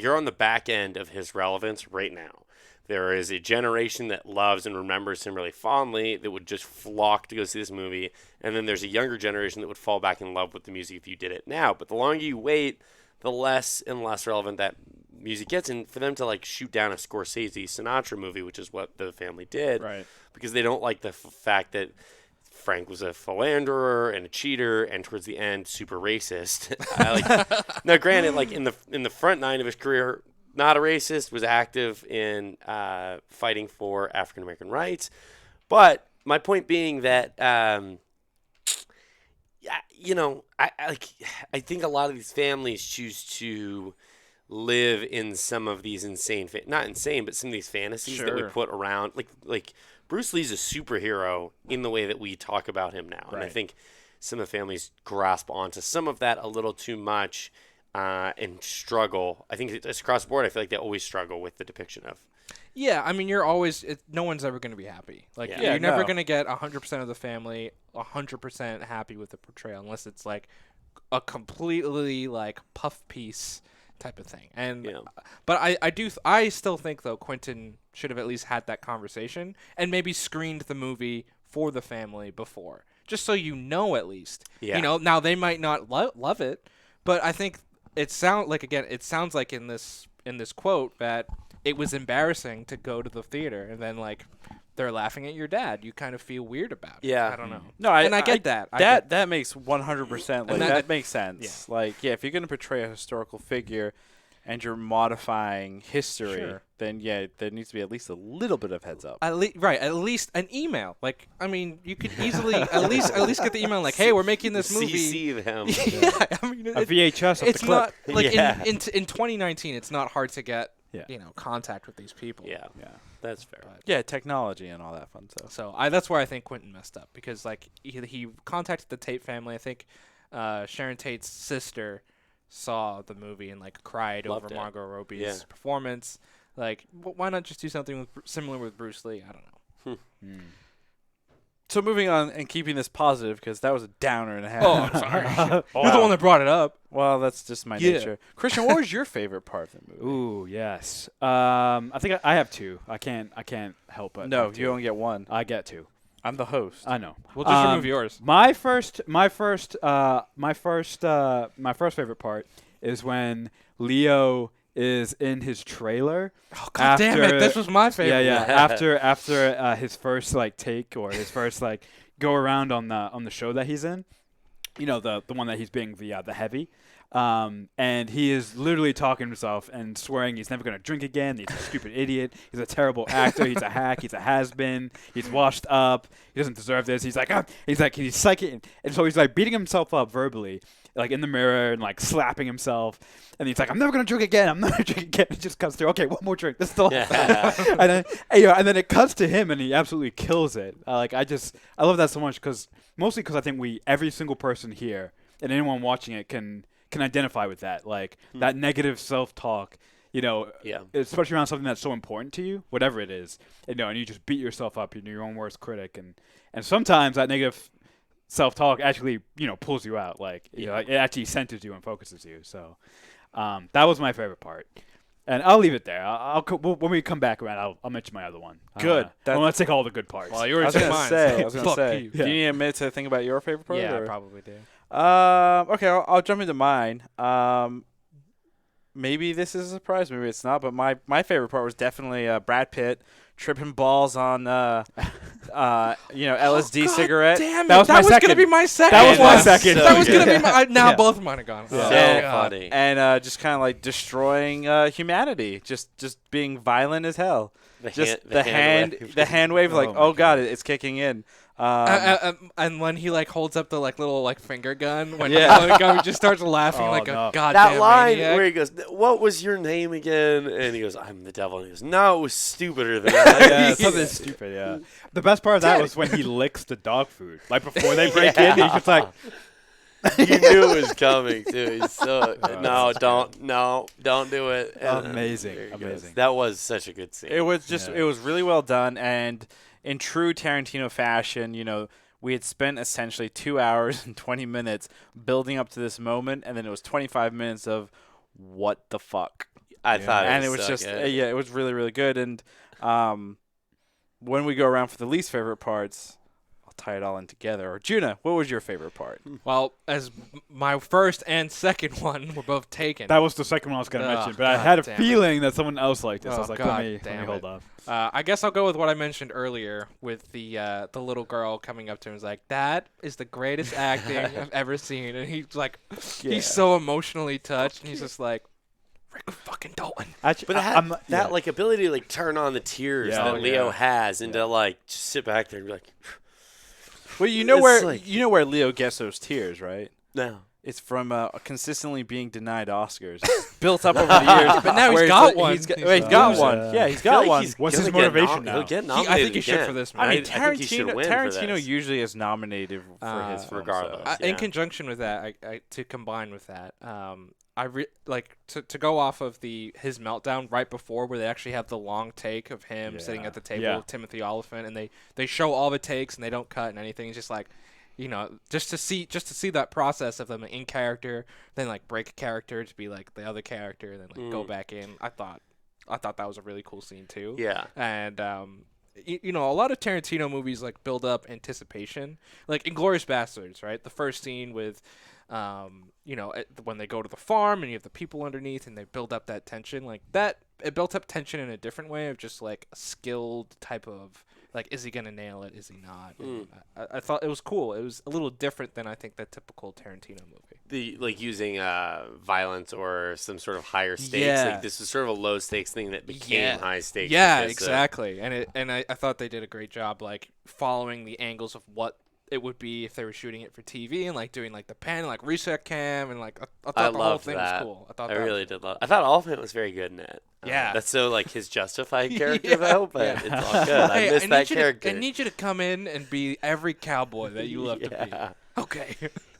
on the back end of his relevance right now. There is a generation that loves and remembers him really fondly that would just flock to go see this movie. And then there's a younger generation that would fall back in love with the music if you did it now. But the longer you wait, the less and less relevant that music gets. And for them to like shoot down a Scorsese Sinatra movie, which is what the family did, Right. because they don't like the fact that Frank was a philanderer and a cheater, and towards the end, super racist. Now, granted, like in the front nine of his career, not a racist, was active in fighting for African American rights. But my point being that, I think a lot of these families choose to live in some of these insane, not insane, but some of these fantasies that we Sure. put around. Like Bruce Lee's a superhero in the way that we talk about him now. And I Right. think some of the families grasp onto some of that a little too much. And struggle. I think it's across the board. I feel like they always struggle with the depiction of. Yeah, I mean, no one's ever going to be happy. Like, Yeah. you're never no. going to get 100% of the family 100% happy with the portrayal unless it's like a completely like puff piece type of thing. And Yeah. but I still think though Quentin should have at least had that conversation and maybe screened the movie for the family before, just so you know at least. Yeah. You know, now they might not love it, but I think it sounds like in this quote that it was embarrassing to go to the theater and then like they're laughing at your dad. You kind of feel weird about it. Yeah. I don't know. No, I get that. That makes 100%. Like, And that that- makes sense. Like, yeah, if you're going to portray a historical figure and you're modifying history, Sure. then yeah, there needs to be at least a little bit of heads up. At least an email. Like, I mean, you could easily at least get the email like, "Hey, we're making this movie." CC them. Yeah, I mean, A VHS of it's the clip. not like Yeah. in 2019. It's not hard to get Yeah. contact with these people. Yeah, Yeah. that's fair. Yeah, technology and all that fun stuff. So that's where I think Quentin messed up because like he contacted the Tate family. I think Sharon Tate's sister saw the movie and like cried Loved over it. Margot Robbie's Yeah. performance. Like, why not just do something similar with Bruce Lee? I don't know. So moving on and keeping this positive because that was a downer and a half. Oh, I'm sorry. You're the one that brought it up. Well, that's just my Yeah. nature. Christian, what was your favorite part of the movie? Ooh, yes. I think I have two. I can't help but No, have two. you only get one. I get two. I'm the host. I know. We'll just remove yours. My first favorite part is when Leo is in his trailer. Oh, God damn it! This was my favorite. Yeah. After his first like take or his first like go around on the show that he's in, you know, the one that he's being the heavy. And he is literally talking to himself and swearing he's never going to drink again. He's a stupid idiot. He's a terrible actor. He's a hack. He's a has-been. He's washed up. He doesn't deserve this. He's like, he's psychic. And so he's like beating himself up verbally. like in the mirror and like slapping himself. And he's like, I'm never gonna drink again. I'm never gonna drink again. It just comes through. Okay, one more drink. This is the last time. And then it cuts to him, and he absolutely kills it. I love that so much mostly because I think every single person here and anyone watching it can identify with that. Like that negative self-talk. Especially around something that's so important to you, whatever it is. And you just beat yourself up. You're your own worst critic, and sometimes that negative self-talk actually pulls you out. Like it actually centers you and focuses you. So. That was my favorite part, and I'll leave it there. When we come back around, I'll mention my other one. Good. I want to take all the good parts. Well, you already I was mine. gonna say. You. Do you need a minute to think about your favorite part? Yeah, or? I probably do. Okay, I'll jump into mine. Maybe this is a surprise, maybe it's not, but my favorite part was definitely Brad Pitt tripping balls on LSD cigarette. Damn it! That was gonna be my second. That was my second. So That was good. gonna be my. Now both of mine are gone. So God. funny. And just kind of like destroying humanity, just being violent as hell. The hand wave, like, Oh my God, it's kicking in. And when he like holds up the like little like finger gun, when he just starts laughing Oh, like no. a goddamn That line maniac. where he goes, "What was your name again?" And he goes, "I'm the devil." And he goes, "No, it was stupider than that." Yeah, something stupid. Yeah. The best part of that was when he licks the dog food. Like before they break in, he's just like, You knew it was coming too. He's so don't do it. And Amazing, there he goes. amazing. That was such a good scene. It was it was really well done, and in true Tarantino fashion, we had spent essentially 2 hours and 20 minutes building up to this moment, and then it was 25 minutes of what the fuck. I thought, And it it was so just good. it was really, really good. And when we go around for the least favorite parts, I'll tie it all in together. Or Juna, what was your favorite part? Well, as my first and second one were both taken. that was the second one I was going to Oh, mention, but I God had a damn it. feeling that someone else liked this. I Oh, was like, God let me damn hold it. off. I guess I'll go with what I mentioned earlier with the little girl coming up to him and was like, "That is the greatest acting I've ever seen," and he's like, he's so emotionally touched, and he's just like, Rick fucking Dalton. Actually, But that like ability to like turn on the tears Yeah. that Oh, Leo yeah. has, and to like just sit back there and be like, Well, you know It's where Leo gets those tears, right? "No." It's from consistently being denied Oscars. Built up over the years. But now where he's got like- one. He's got, He's wait, he's a got loser. one. Yeah, he's got one. What's He'll his get motivation now? He'll get I nominated think he should again. for this. I Man. mean, I think he should win for Tarantino this. usually is nominated for his films, regardless. so. In Yeah. conjunction with that, I to combine with that, to go off of his meltdown right before, where they actually have the long take of him sitting at the table Yeah. with Timothy Oliphant, and they show all the takes and they don't cut and anything. It's just like, just to see that process of them in character, then like break a character to be like the other character, and then like go back in. I thought that was a really cool scene too. Yeah. And a lot of Tarantino movies like build up anticipation, like Inglourious Basterds, right? The first scene with, when they go to the farm and you have the people underneath and they build up that tension, like that. It built up tension in a different way of just like a skilled type of like, is he gonna nail it? Is he not? And I thought it was cool. It was a little different than I think the typical Tarantino movie. The like using violence or some sort of higher stakes. Yeah. Like this was sort of a low stakes thing that became high stakes. Yeah, because, exactly. And I thought they did a great job like following the angles of what it would be if they were shooting it for TV and like doing like the pan and like reset cam and like I thought I the whole loved thing that. was cool. I thought I that really was did love. I thought Oliphant was very good in it. Yeah. That's so like his justified character Yeah. though, but Yeah. it's all good. I miss that character. I need you to come in and be every cowboy that you love to Yeah. be. Okay.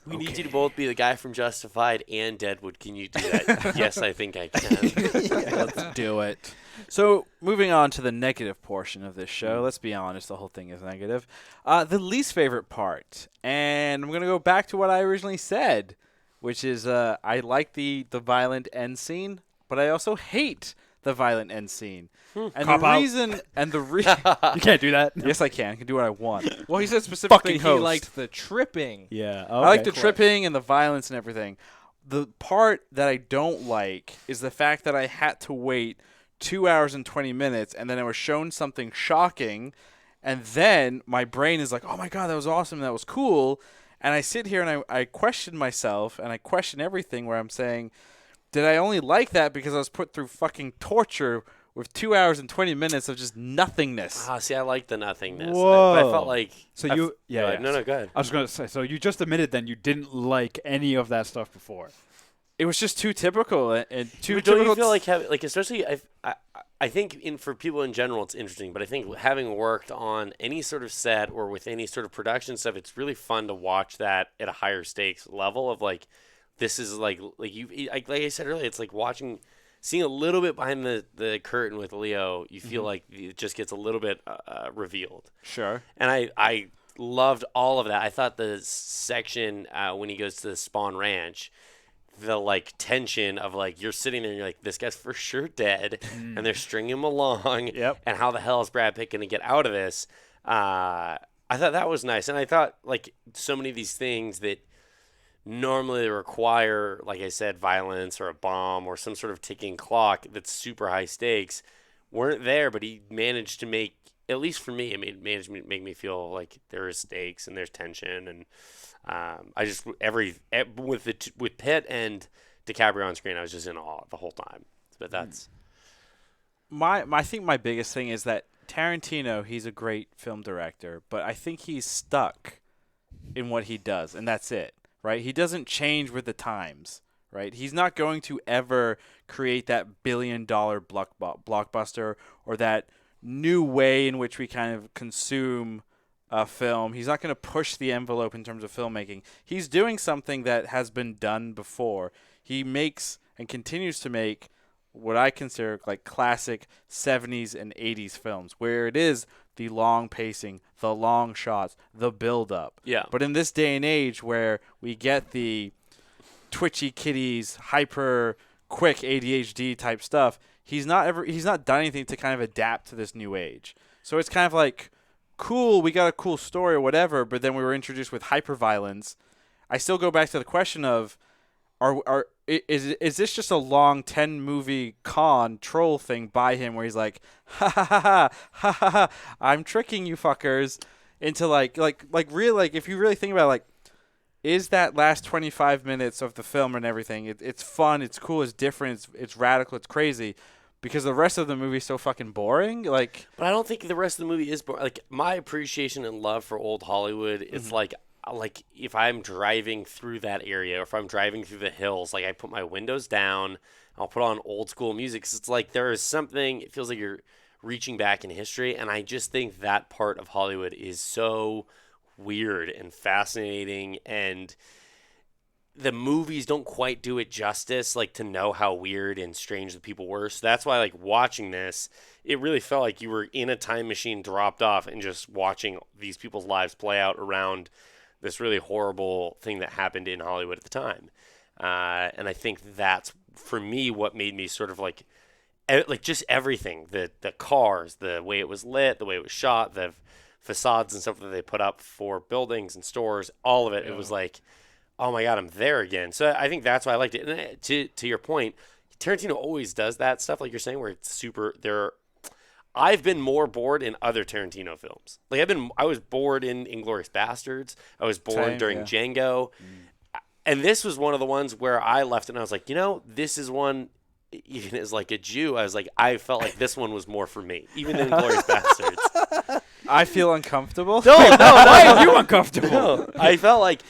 We need you to both be the guy from Justified and Deadwood. Can you do that? Yes, I think I can. Let's do it. So, moving on to the negative portion of this show. Let's be honest, the whole thing is negative. The least favorite part, and I'm going to go back to what I originally said, which is I like the violent end scene, but I also hate the violent end scene. And Cop the out. reason, You can't do that. yes, I can do what I want. Well, he said specifically Fucking he host. liked the tripping. Yeah. I like the tripping and the violence and everything. The part that I don't like is the fact that I had to wait 2 hours and 20 minutes, and then I was shown something shocking, and then my brain is like, oh my God, that was awesome, that was cool. And I sit here and I question myself, and I question everything where I'm saying, did I only like that because I was put through fucking torture with 2 hours and 20 minutes of just nothingness. See, I like the nothingness. Whoa. I felt like So go ahead. No, go ahead. I was going to say, so you just admitted then you didn't like any of that stuff before. It was just too typical and too. But don't you feel like especially I think for people in general it's interesting, but I think having worked on any sort of set or with any sort of production stuff, it's really fun to watch that at a higher stakes level of like this is like I said earlier, it's like seeing a little bit behind the curtain with Leo. You feel like it just gets a little bit revealed. Sure. And I loved all of that. I thought the section when he goes to the Spawn Ranch, the like tension of like you're sitting there and you're like, this guy's for sure dead, and they're stringing him along. Yep. And how the hell is Brad Pitt going to get out of this? I thought that was nice, and I thought like so many of these things that normally require, like I said, violence or a bomb or some sort of ticking clock that's super high stakes weren't there, but he managed to make, at least for me, managed to make me feel like there is stakes and there's tension, and I just with Pitt and DiCaprio on screen, I was just in awe the whole time. But that's I think my biggest thing is that Tarantino, he's a great film director, but I think he's stuck in what he does, and that's it, right? He doesn't change with the times, right? He's not going to ever create that billion-dollar blockbuster or that new way in which we kind of consume film. He's not going to push the envelope in terms of filmmaking. He's doing something that has been done before. He makes and continues to make what I consider like classic 70s and 80s films, where it is the long pacing, the long shots, the build-up. Yeah. But in this day and age where we get the twitchy kitties, hyper quick ADHD type stuff, he's not done anything to kind of adapt to this new age. So it's kind of like, cool, we got a cool story or whatever, but then we were introduced with hyperviolence. I still go back to the question of, is this just a long 10-movie troll thing by him where he's like, ha ha ha ha ha ha ha, I'm tricking you fuckers into like if you really think about it, like, is that last 25 minutes of the film and everything, it's fun, it's cool, it's different, it's radical, it's crazy. Because the rest of the movie is so fucking boring, like. But I don't think the rest of the movie is boring. Like my appreciation and love for old Hollywood is like if I'm driving through that area or if I'm driving through the hills, like I put my windows down, I'll put on old school music. 'Cause it's like there is something. It feels like you're reaching back in history, and I just think that part of Hollywood is so weird and fascinating, and the movies don't quite do it justice, like to know how weird and strange the people were. So that's why, like, watching this, it really felt like you were in a time machine, dropped off, and just watching these people's lives play out around this really horrible thing that happened in Hollywood at the time. And I think that's, for me, what made me sort of like just everything, the cars, the way it was lit, the way it was shot, the facades and stuff that they put up for buildings and stores, all of it. Yeah. It was like, oh my God, I'm there again. So I think that's why I liked it. And to your point, Tarantino always does that stuff, like you're saying, where it's super. I've been more bored in other Tarantino films. Like I was bored in Inglourious Bastards. I was bored during Django, and this was one of the ones where I left and I was like, this is one. Even as like a Jew, I was like, I felt like this one was more for me, even in Inglourious Bastards. I feel uncomfortable. No, why are you uncomfortable? No, I felt like.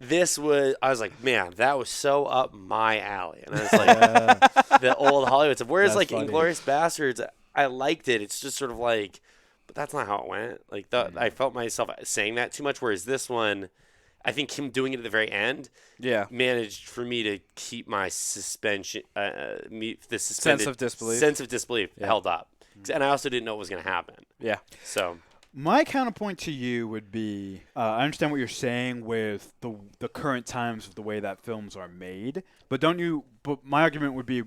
I was like, man, that was so up my alley. And I was like, the old Hollywood stuff. Whereas, that's like, Inglourious Bastards, I liked it. It's just sort of like, but that's not how it went. Like, I felt myself saying that too much. Whereas this one, I think him doing it at the very end managed for me to keep my suspension, sense of disbelief held up. And I also didn't know what was going to happen. Yeah. So. My counterpoint to you would be, I understand what you're saying with the current times of the way that films are made, but my argument would be,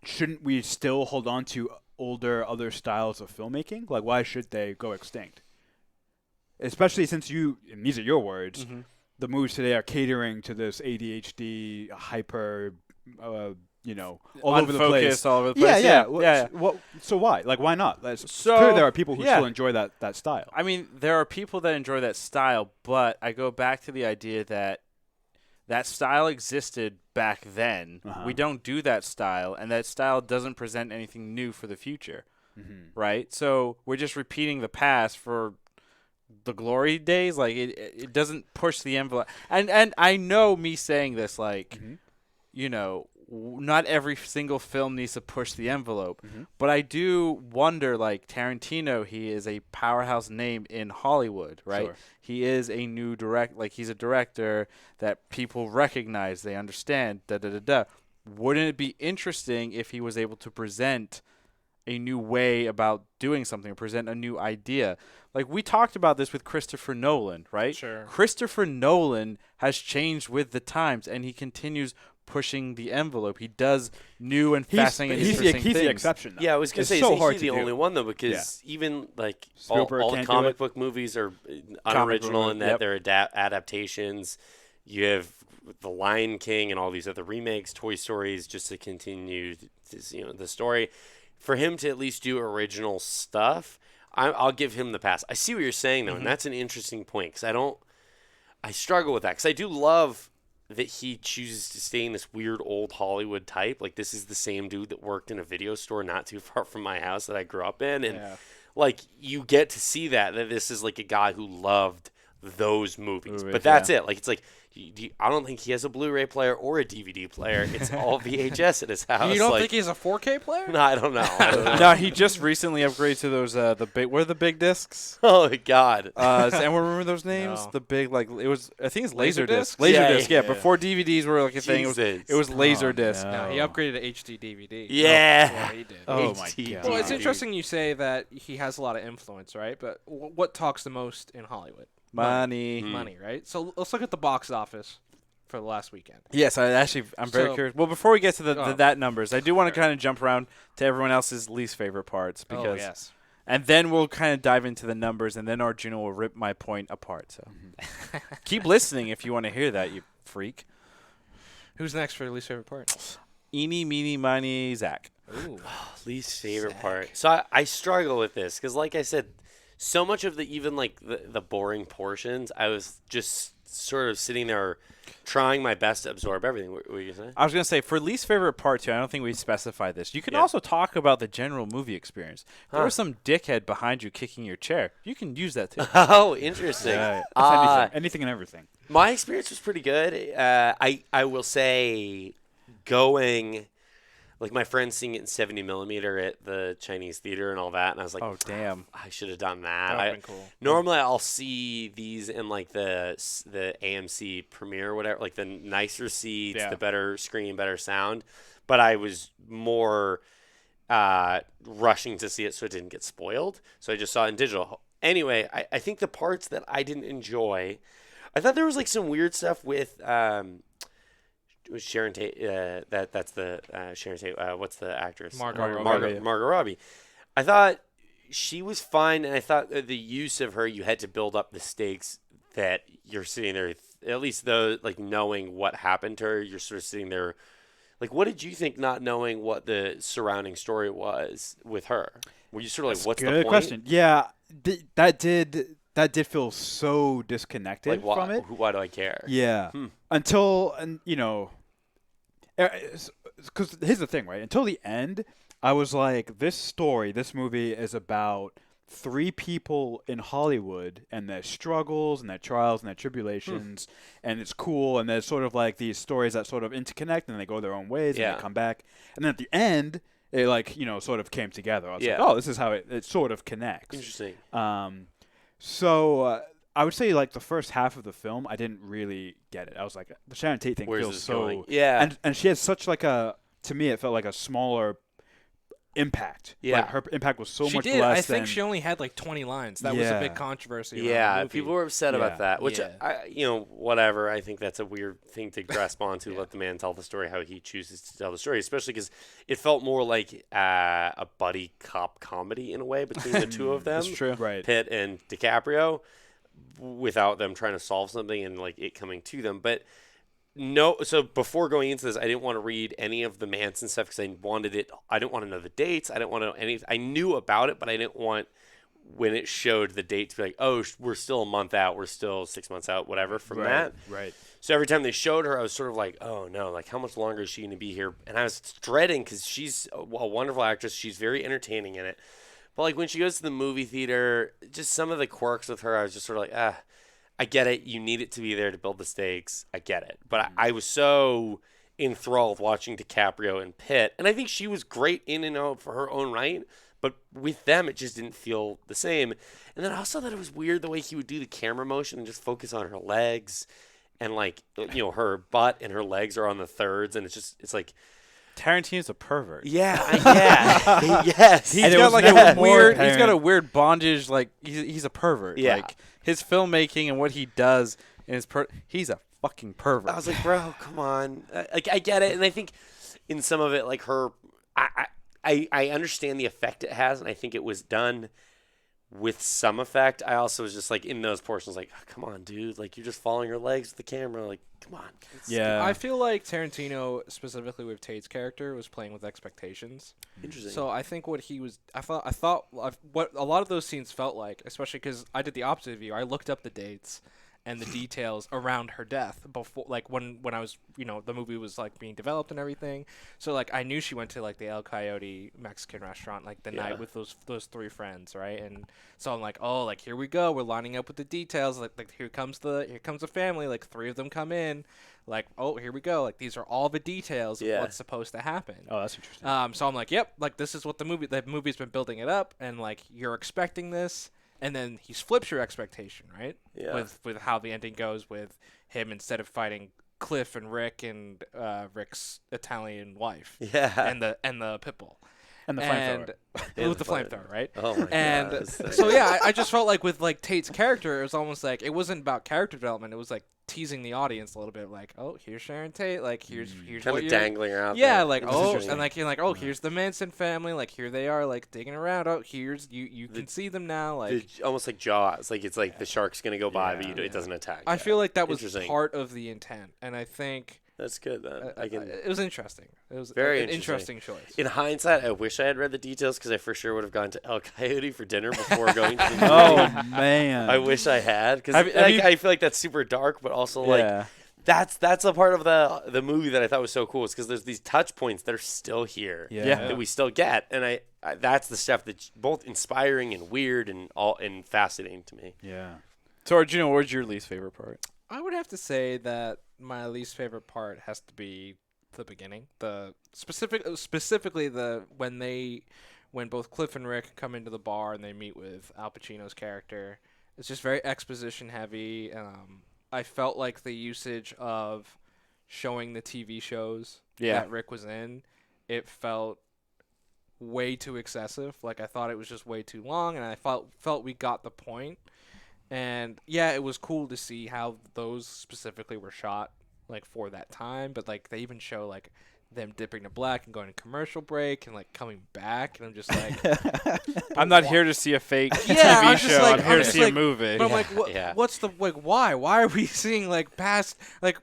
shouldn't we still hold on to other styles of filmmaking? Like, why should they go extinct? Especially since and these are your words, the movies today are catering to this ADHD, hyper, all over the place. All over the place. Yeah. So why? Like, why not? Clearly there are people who still enjoy that style. I mean, there are people that enjoy that style, but I go back to the idea that that style existed back then. We don't do that style, and that style doesn't present anything new for the future, right? So we're just repeating the past for the glory days. Like it doesn't push the envelope. And I know me saying this, like, you know, not every single film needs to push the envelope, but I do wonder, like, Tarantino, he is a powerhouse name in Hollywood, right? Sure. He is a new he's a director that people recognize, they understand, Wouldn't it be interesting if he was able to present a new way about doing something, or present a new idea? Like, we talked about this with Christopher Nolan, right? Sure. Christopher Nolan has changed with the times, and he continues pushing the envelope. He does new and fascinating and interesting he's things. the exception, though. Yeah, I was gonna It's say, so isn't hard he to the do. only one though? Because even like Spielberg all the can't do comic it. book movies are unoriginal in that Yep. they're adaptations. You have The Lion King and all these other remakes, Toy Stories, just to continue, the story. For him to at least do original stuff, I'll give him the pass. I see what you're saying though, and that's an interesting point because I struggle with that because I do love that he chooses to stay in this weird old Hollywood type. Like, this is the same dude that worked in a video store not too far from my house that I grew up in. And, like, you get to see that this is, like, a guy who loved those movies. But that's it. Like, it's like, I don't think he has a Blu-ray player or a DVD player. It's all VHS at his house. You don't think he's a 4K player? No, I don't know. No, he just recently upgraded to those what are the big discs? Oh, God. Does anyone remember those names? No. The big, like, it was, I think it's Laserdisc. Laserdisc? Laserdisc, Yeah. Before DVDs were like a thing, Jesus. it was Laserdisc. no. No, he upgraded to HD DVD. Yeah. he did. Oh, my HD. God. Well, it's DVD. interesting you say that he has a lot of influence, right? But what talks the most in Hollywood? Money. Money, right? So let's look at the box office for the last weekend. Yes, I'm very So- curious. Well, before we get to Oh. that numbers, I do want to kind of jump around to everyone else's least favorite parts because, yes. and then we'll kind of dive into the numbers, and then Arjuna will rip my point apart. So keep listening if you want to hear that, you freak. Who's next for the least favorite part? Eeny, meeny, miny, Zach. Ooh. Least favorite part. So I struggle with this because, like I said, so much of the boring portions, I was just sort of sitting there trying my best to absorb everything. What were you saying? I was going to say, for least favorite part, too, I don't think we specified this. You can Yeah. also talk about the general movie experience. If there was some dickhead behind you kicking your chair, you can use that, too. Oh, interesting. Anything and everything. My experience was pretty good. I will say, going, like, my friend seeing it in 70 millimeter at the Chinese theater and all that, and I was like, Oh, damn. I should have done that. That would've been cool. Normally, I'll see these in like the AMC premiere, or whatever, like the nicer seats, Yeah. the better screen, better sound. But I was more rushing to see it so it didn't get spoiled. So I just saw it in digital. Anyway, I think the parts that I didn't enjoy, I thought there was like some weird stuff with was Sharon Tate. That's the Sharon Tate. What's the actress? Margot Robbie. Margot Robbie. I thought she was fine, and I thought the use of her, you had to build up the stakes that you're sitting there. At least though, like knowing what happened to her, you're sort of sitting there. Like, what did you think, not knowing what the surrounding story was with her? Were you sort of like, what's the Good point? question. Yeah, that did feel so disconnected Like, from it. why do I care? Yeah. Until, and because here's the thing, right? Until the end, I was like, this movie is about 3 people in Hollywood and their struggles and their trials and their tribulations, and it's cool. And there's sort of like these stories that sort of interconnect and they go their own ways and they come back. And then at the end, it sort of came together. I was like, oh, this is how it sort of connects. Interesting. So I would say like the first half of the film, I didn't really get it. I was like, the Sharon Tate thing Where's feels this so, going? Yeah. and she has such like to me, it felt like a smaller impact. Yeah. Like her impact was so She much did. less I think than. she only had like 20 lines. That was a big controversy. around the Yeah, movie. people were upset Yeah. about that, which, Yeah. whatever. I think that's a weird thing to grasp onto. Let the man tell the story how he chooses to tell the story, especially because it felt more like a buddy cop comedy in a way between the two of them. That's true. Right. Pitt and DiCaprio, without them trying to solve something and like it coming to them. But no, so before going into this, I didn't want to read any of the Manson stuff because I didn't want to know the dates. I didn't want to know any. I knew about it, but I didn't want when it showed the date to be like, oh, we're still a month out, we're still 6 months out, whatever from that. Right. So every time they showed her, I was sort of like, oh no, like how much longer is she going to be here? And I was dreading because she's a wonderful actress. She's very entertaining in it. But like when she goes to the movie theater, just some of the quirks with her, I was just sort of like, I get it. You need it to be there to build the stakes. I get it. But I was so enthralled watching DiCaprio and Pitt. And I think she was great in and out for her own right. But with them, it just didn't feel the same. And then I also thought it was weird the way he would do the camera motion and just focus on her legs. And, like, you know, her butt and her legs are on the thirds. And it's like. Tarantino's a pervert. Yeah, yes. He's got like a weird. He's got a weird bondage. Like he's a pervert. Yeah. Like his filmmaking and what he does, and he's a fucking pervert. I was like, bro, come on. Like I get it, and I think in some of it, like her, I understand the effect it has, and I think it was done with some effect. I also was just like in those portions, like, oh, come on, dude. Like you're just following your legs with the camera. Like, come on. Yeah. I feel like Tarantino, specifically with Tate's character, was playing with expectations. Interesting. So I think what he was, I thought what a lot of those scenes felt like, especially because I did the opposite of you. I looked up the dates and the details around her death before, like when I was, you know, the movie was like being developed and everything. So like I knew she went to like the El Coyote Mexican restaurant like the night with those three friends, right? And so I'm like, oh, like here we go, we're lining up with the details. Like here comes the family. Like three of them come in. Like, oh, here we go. Like these are all the details of what's supposed to happen. Oh, that's interesting. So I'm like, yep, like this is what the movie's been building it up, and like you're expecting this. And then he flips your expectation, right? Yeah. With how the ending goes with him, instead of fighting Cliff and Rick and Rick's Italian wife. Yeah. And the pit bull. And the flamethrower. With the flamethrower, right? Oh my and god. so yeah, I just felt like with like Tate's character, it was almost like it wasn't about character development. It was like teasing the audience a little bit, like, oh, here's Sharon Tate, like here's kind what of you're dangling her out yeah, there. like Interesting. and like you're like, oh, here's the Manson family, like here they are, like digging around. Oh, here's you can see them now, like almost like Jaws. Like it's like the shark's gonna go by, but it doesn't attack. I feel like that was Interesting. part of the intent, and I think That's good. Then it was interesting. It was Very an interesting choice. In hindsight, I wish I had read the details because I for sure would have gone to El Coyote for dinner before going to the movie. Oh man! I wish I had because Have you- I feel like that's super dark, but also like that's a part of the movie that I thought was so cool. Is because there's these touch points that are still here that we still get, and I that's the stuff that's both inspiring and weird and fascinating to me. Yeah. So, Arjuna, what was your least favorite part? I would have to say that my least favorite part has to be the beginning. The specifically when both Cliff and Rick come into the bar and they meet with Al Pacino's character. It's just very exposition heavy. I felt like the usage of showing the TV shows that Rick was in, it felt way too excessive. Like I thought it was just way too long, and I felt we got the point. And yeah, it was cool to see how those specifically were shot, like for that time. But like they even show like them dipping to black and going to commercial break and like coming back, and I'm just like, I'm not here to see a fake Yeah, TV I'm just show. like- I'm here I'm to just see a like- movie. but I'm like, what's the like? Why are we seeing like past like?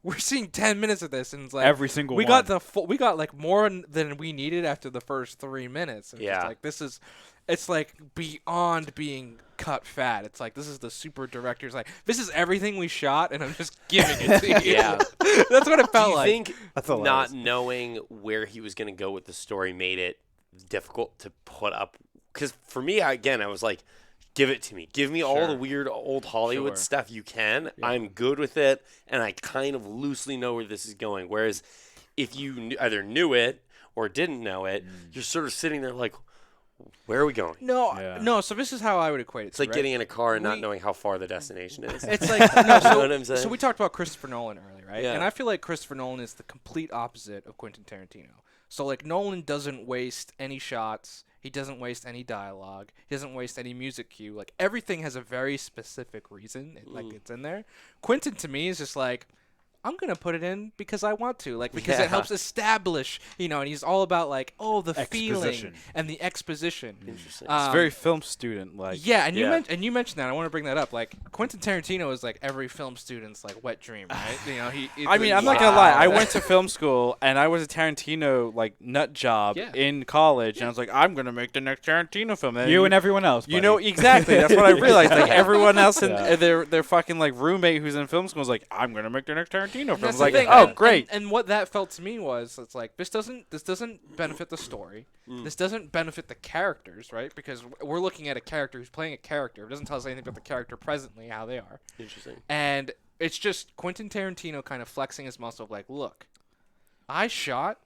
We're seeing 10 minutes of this, and it's like Every single we one. got we got like more than we needed after the first 3 minutes. And Yeah. just like it's like beyond being cut fat. It's like this is the super director's like this is everything we shot, and I'm just giving it to you. Yeah. That's what it Do felt you like. think That's not hilarious. knowing where he was going to go with the story made it difficult to put up? Because for me, I was like, give it to me. Give me all Sure. the weird old Hollywood Sure. stuff you can. Yeah. I'm good with it, and I kind of loosely know where this is going. Whereas if you either knew it or didn't know it, you're sort of sitting there like, where are we going? No. So this is how I would equate it. It's like right? getting in a car and not We- knowing how far the destination is. It's like no, You know so, what I'm saying? so we talked about Christopher Nolan earlier, right? Yeah. And I feel like Christopher Nolan is the complete opposite of Quentin Tarantino. So like Nolan doesn't waste any shots. He doesn't waste any dialogue. He doesn't waste any music cue. Like everything has a very specific reason. Like it's in there. Quentin to me is just like, I'm going to put it in because I want to, like, because it helps establish, you know, and he's all about, like, the feeling and the exposition. Interesting. It's very film student like. Yeah, and you mentioned that. I want to bring that up. Like, Quentin Tarantino is like every film student's like wet dream, right? You know, I mean, I'm not gonna lie. I went to film school and I was a Tarantino like nut job in college, and I was like, I'm gonna make the next Tarantino film. And and everyone else. You know exactly. That's what I realized. Like everyone else in their fucking like roommate who's in film school is like, I'm gonna make the next Tarantino film. I was like, oh, great. And what that felt to me was, it's like this doesn't benefit the story. This doesn't benefit the characters, right? Because we're looking at a character who's playing a character. It doesn't tell us anything about the character presently, how they are. Interesting. And it's just Quentin Tarantino kind of flexing his muscle of like, look, I shot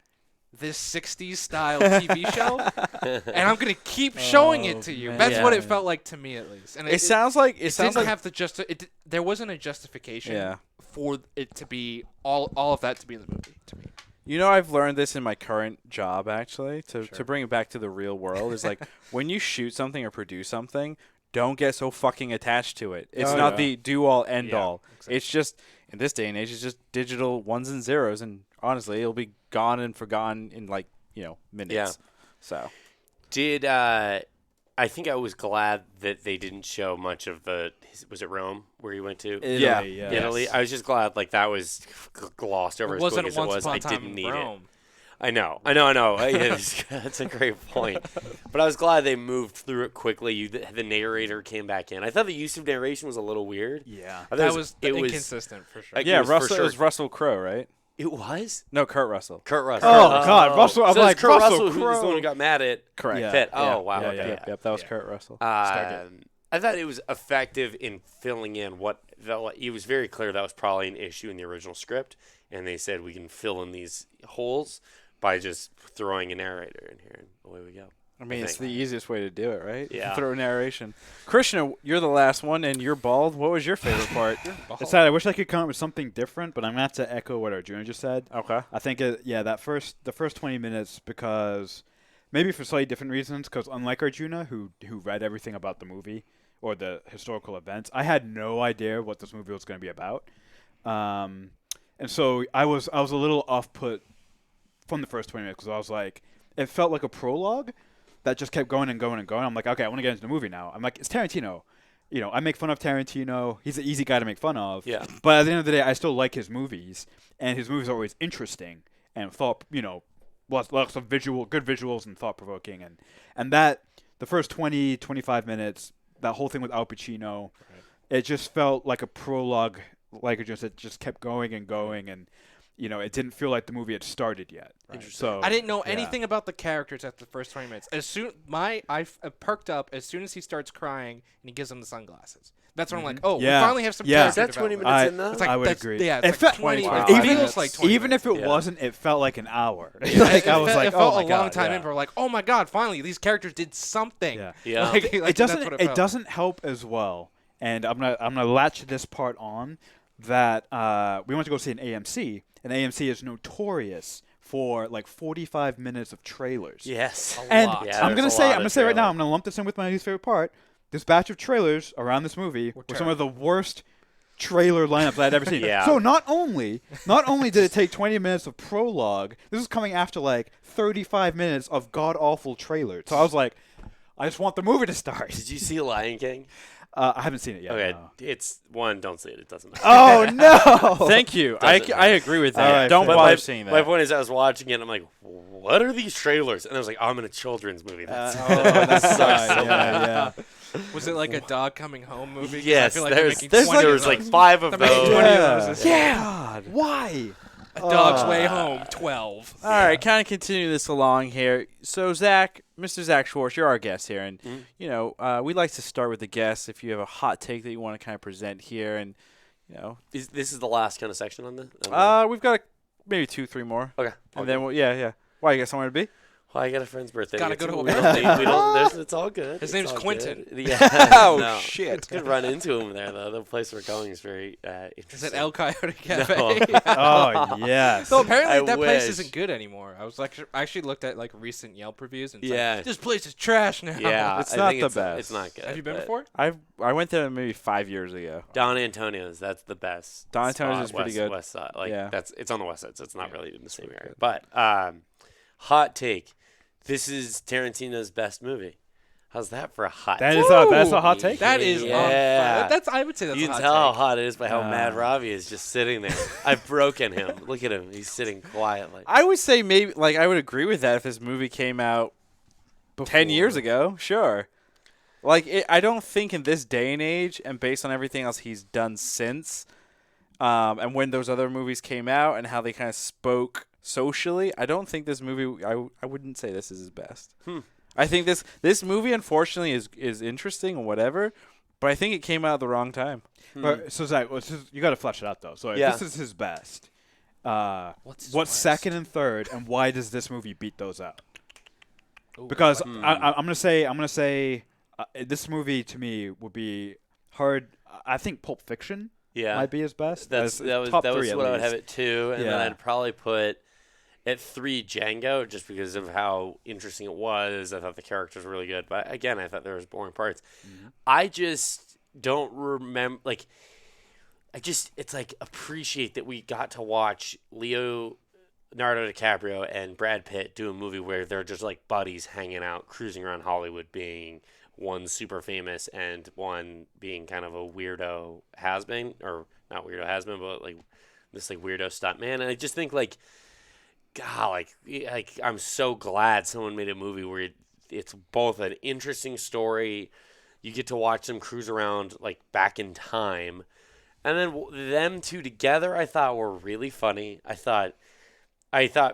this 60s style TV show, and I'm gonna keep showing it to you. That's what it felt like to me, at least. And it sounds like there wasn't a justification for it to be all of that to be in the movie to me. You know, I've learned this in my current job, actually, to bring it back to the real world, is like when you shoot something or produce something, don't get so fucking attached to it. It's not the do-all, end-all. Exactly. It's just, in this day and age, it's just digital ones and zeros, and honestly, it'll be gone and forgotten in, like, minutes. Yeah. So. I think I was glad that they didn't show much of was it Rome where he went to? Italy, Italy. I was just glad like that was glossed over as quick as it was. I didn't need it. I know. That's a great point. But I was glad they moved through it quickly. The narrator came back in. I thought the use of narration was a little weird. Yeah. That was inconsistent for sure. Yeah, It was Russell Crowe, right? It was? No, Kurt Russell. Oh, God. Russell. I'm like, Kurt Russell Russell, who's the one who got mad at Pitt. Oh, wow. Yeah, that was Kurt Russell. I thought it was effective in filling in it was very clear that was probably an issue in the original script, and they said we can fill in these holes by just throwing a narrator in here, and away we go. I mean, it's the easiest way to do it, right? Yeah. Throw narration. Christian, you're the last one, and you're bald. What was your favorite part? It's sad. I wish I could come up with something different, but I'm going to have to echo what Arjuna just said. Okay. I think, the first 20 minutes, because maybe for slightly different reasons, because unlike Arjuna, who read everything about the movie or the historical events, I had no idea what this movie was going to be about. And so I was a little off-put from the first 20 minutes, because I was like, it felt like a prologue that just kept going and going and going. I'm like, okay, I want to get into the movie now. I'm like, it's Tarantino. I make fun of Tarantino. He's an easy guy to make fun of. Yeah. But at the end of the day, I still like his movies, and his movies are always interesting and lots of good visuals and thought-provoking. And that, the first 20, 25 minutes, that whole thing with Al Pacino, it just felt like a prologue, like it just kept going and going, and it didn't feel like the movie had started yet. Right. So I didn't know anything about the characters after the first 20 minutes. I perked up as soon as he starts crying and he gives him the sunglasses. That's when I'm like, we finally have some character development. Is that 20 minutes in though? I would agree. Yeah, it's like 20 minutes. Even if it wasn't, it felt like an hour. It felt a long time in, but we're like, oh my God, finally, these characters did something. Yeah. It doesn't help as well, and I'm gonna latch this part on, that we went to go see an AMC, and AMC is notorious for like 45 minutes of trailers. Yes. I'm gonna say right now, I'm gonna lump this in with my least favorite part. This batch of trailers around this movie were some of the worst trailer lineups I had ever seen. Yeah. So not only did it take 20 minutes of prologue, this is coming after like 35 minutes of god awful trailers. So I was like, I just want the movie to start. Did you see Lion King? I haven't seen it yet. Okay, no. It's don't see it. It doesn't matter. Oh no! Thank you. I agree with that. Right, don't bother seeing that. My point is, I was watching it, and I'm like, what are these trailers? And I was like, I'm in a children's movie. That sucks so bad. Yeah. Was it like a dog coming home movie? Yes, I feel like there was like 5 of those. 20 of those. Yeah. God. Why? A Dog's Way Home, 12. All right, kind of continue this along here. So, Mr. Zach Schwartz, you're our guest here, and we'd like to start with the guests. If you have a hot take that you want to kind of present here, and this is the last kind of section on this. We've got maybe 2-3 more. Okay, and then Why, you got somewhere to be? Well, I got a friend's birthday. Gotta go to a we birthday. it's all good. His It's name's all Quentin. good. Yeah. Oh, No. shit. Could run into him there, though. The place we're going is very Is interesting. it El Coyote Cafe? No. Oh yes. So apparently I that place wish. isn't good anymore. I actually looked at like recent Yelp reviews and it's Yeah. like, this place is trash now. Yeah, It's I not think the it's best. not good. Have you been but before? I went there maybe 5 years ago. Don Antonio's, that's the best. Don Antonio's spot, is pretty good. West side, like Yeah. it's on the west side, so it's not really in the same area. good. But hot take: this is Tarantino's best movie. How's that for a hot? That take? is that's a hot take. That is on Yeah. fire. That's I would say that's You a can hot tell how take. hot it is by how mad Ravi is just sitting there. I've broken him. Look at him. He's sitting quietly. I would say maybe, like, I would agree with that if this movie came out 10 years ago. Sure. Like, I don't think in this day and age, and based on everything else he's done since, and when those other movies came out and how they kind of spoke socially, I don't think this movie, I wouldn't say this is his best. I think this movie, unfortunately, is interesting and whatever, but I think it came out at the wrong time. So Zach, you got to flesh it out though. So if Yeah. this is his best, What's his what's worst? second and third, and why does this movie beat those out? Ooh, Because I'm gonna say this movie to me would be hard. I think Pulp Fiction Yeah. might be his best. That was top that was three at what I would have least. it too, and then Yeah. I'd probably put at 3 Django just because of how interesting it was. I thought the characters were really good, but again, I thought there was boring parts. I just don't remember it's like appreciate that we got to watch Leonardo DiCaprio and Brad Pitt do a movie where they're just like buddies hanging out, cruising around Hollywood, being one super famous and one being kind of a weirdo has-been, or not weirdo has-been, but like this like weirdo stuntman. And I just think like, God, like I'm so glad someone made a movie where it's both an interesting story. You get to watch them cruise around like back in time, and then them two together, I thought were really funny. I thought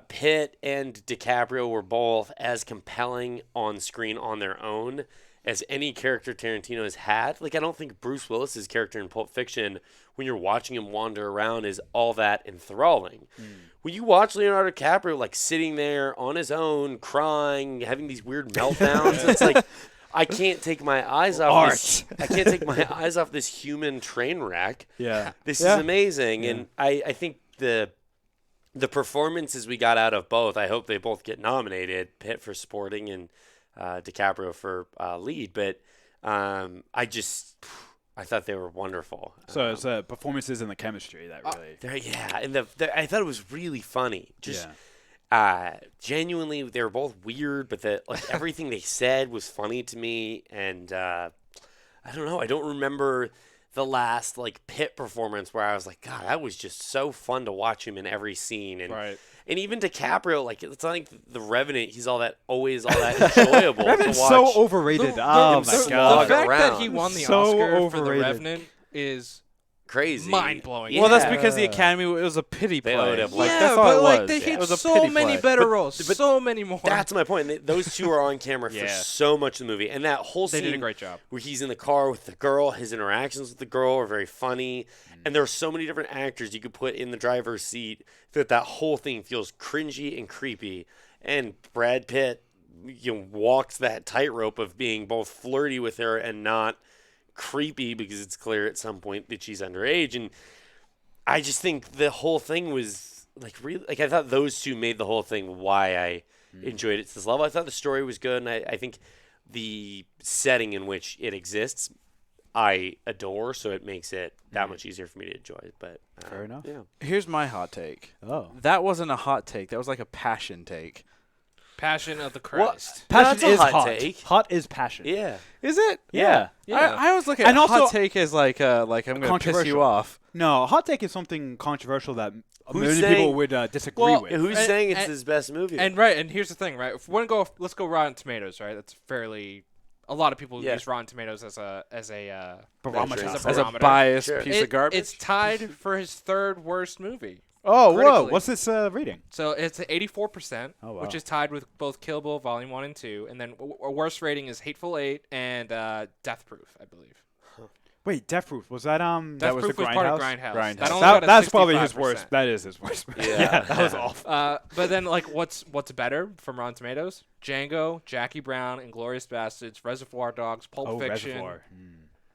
Pitt and DiCaprio were both as compelling on screen on their own as any character Tarantino has had. Like, I don't think Bruce Willis's character in Pulp Fiction, when you're watching him wander around, is all that enthralling. When you watch Leonardo DiCaprio, like, sitting there on his own, crying, having these weird meltdowns, it's like, I can't take my eyes off this. I can't take my eyes off this human train wreck. Yeah. This is amazing. Yeah. And I think the performances we got out of both, I hope they both get nominated, Pitt for supporting and DiCaprio for lead. But I thought they were wonderful. So it's the performances and the chemistry that really. And I thought it was really funny. Just genuinely, they were both weird, but everything they said was funny to me. And I don't know. I don't remember the last like Pitt performance where I was like, God, that was just so fun to watch him in every scene. And and even DiCaprio, like it's not like The Revenant, he's always all that enjoyable. Revenant's to watch. so overrated. Oh my the god. The fact that around. he won the So Oscar for The overrated. Revenant is Crazy, mind-blowing. Well, that's Yeah. because the Academy, it was a pity They play. owed him, Like, yeah, that's all but it like was. they It hit was a so pity many play. better roles, but so many more. That's my point. Those two are on camera for Yeah. so much of the movie, and that whole They scene did a great job. where he's in the car with the girl, his interactions with the girl are very funny, and there are so many different actors you could put in the driver's seat that whole thing feels cringy and creepy. And Brad Pitt, walks that tightrope of being both flirty with her and not creepy because it's clear at some point that she's underage. And I just think the whole thing was like really, like I thought those two made the whole thing why I enjoyed it to this level. I thought the story was good, and I think the setting in which it exists I adore, so it makes it that much easier for me to enjoy it. But Fair enough. Yeah. Here's my hot take. Oh. That wasn't a hot take. That was like a passion take. Passion of the Christ. Passion That's a is hot hot. take. Hot is passion. Yeah. Is it? Yeah. I always look at And hot also- take as like I'm going to piss you Controversial. off. No, hot take is something controversial that Who's many saying- people would disagree Well, with. Who's And- saying it's and- his best movie? And here's the thing, right? If we want to go, let's go Rotten Tomatoes, right? That's fairly. A lot of people use Rotten Tomatoes as a Barometer. as a As a barometer. biased Sure. piece of garbage. It's tied for his third worst movie. Oh, whoa. critically. What's this reading? So it's at 84%, Oh, wow. which is tied with both Kill Bill Volume 1 and 2. And then a worst rating is Hateful Eight and Death Proof, I believe. Wait, Death Proof was that Death was the Proof was part of Grindhouse? Grindhouse. Grindhouse. Only got a That's probably his 65%. worst. That is his worst. Yeah. That was awful. But then, like, what's better from Rotten Tomatoes? Django, Jackie Brown, Inglourious Basterds, Reservoir Dogs, Pulp Fiction. Reservoir.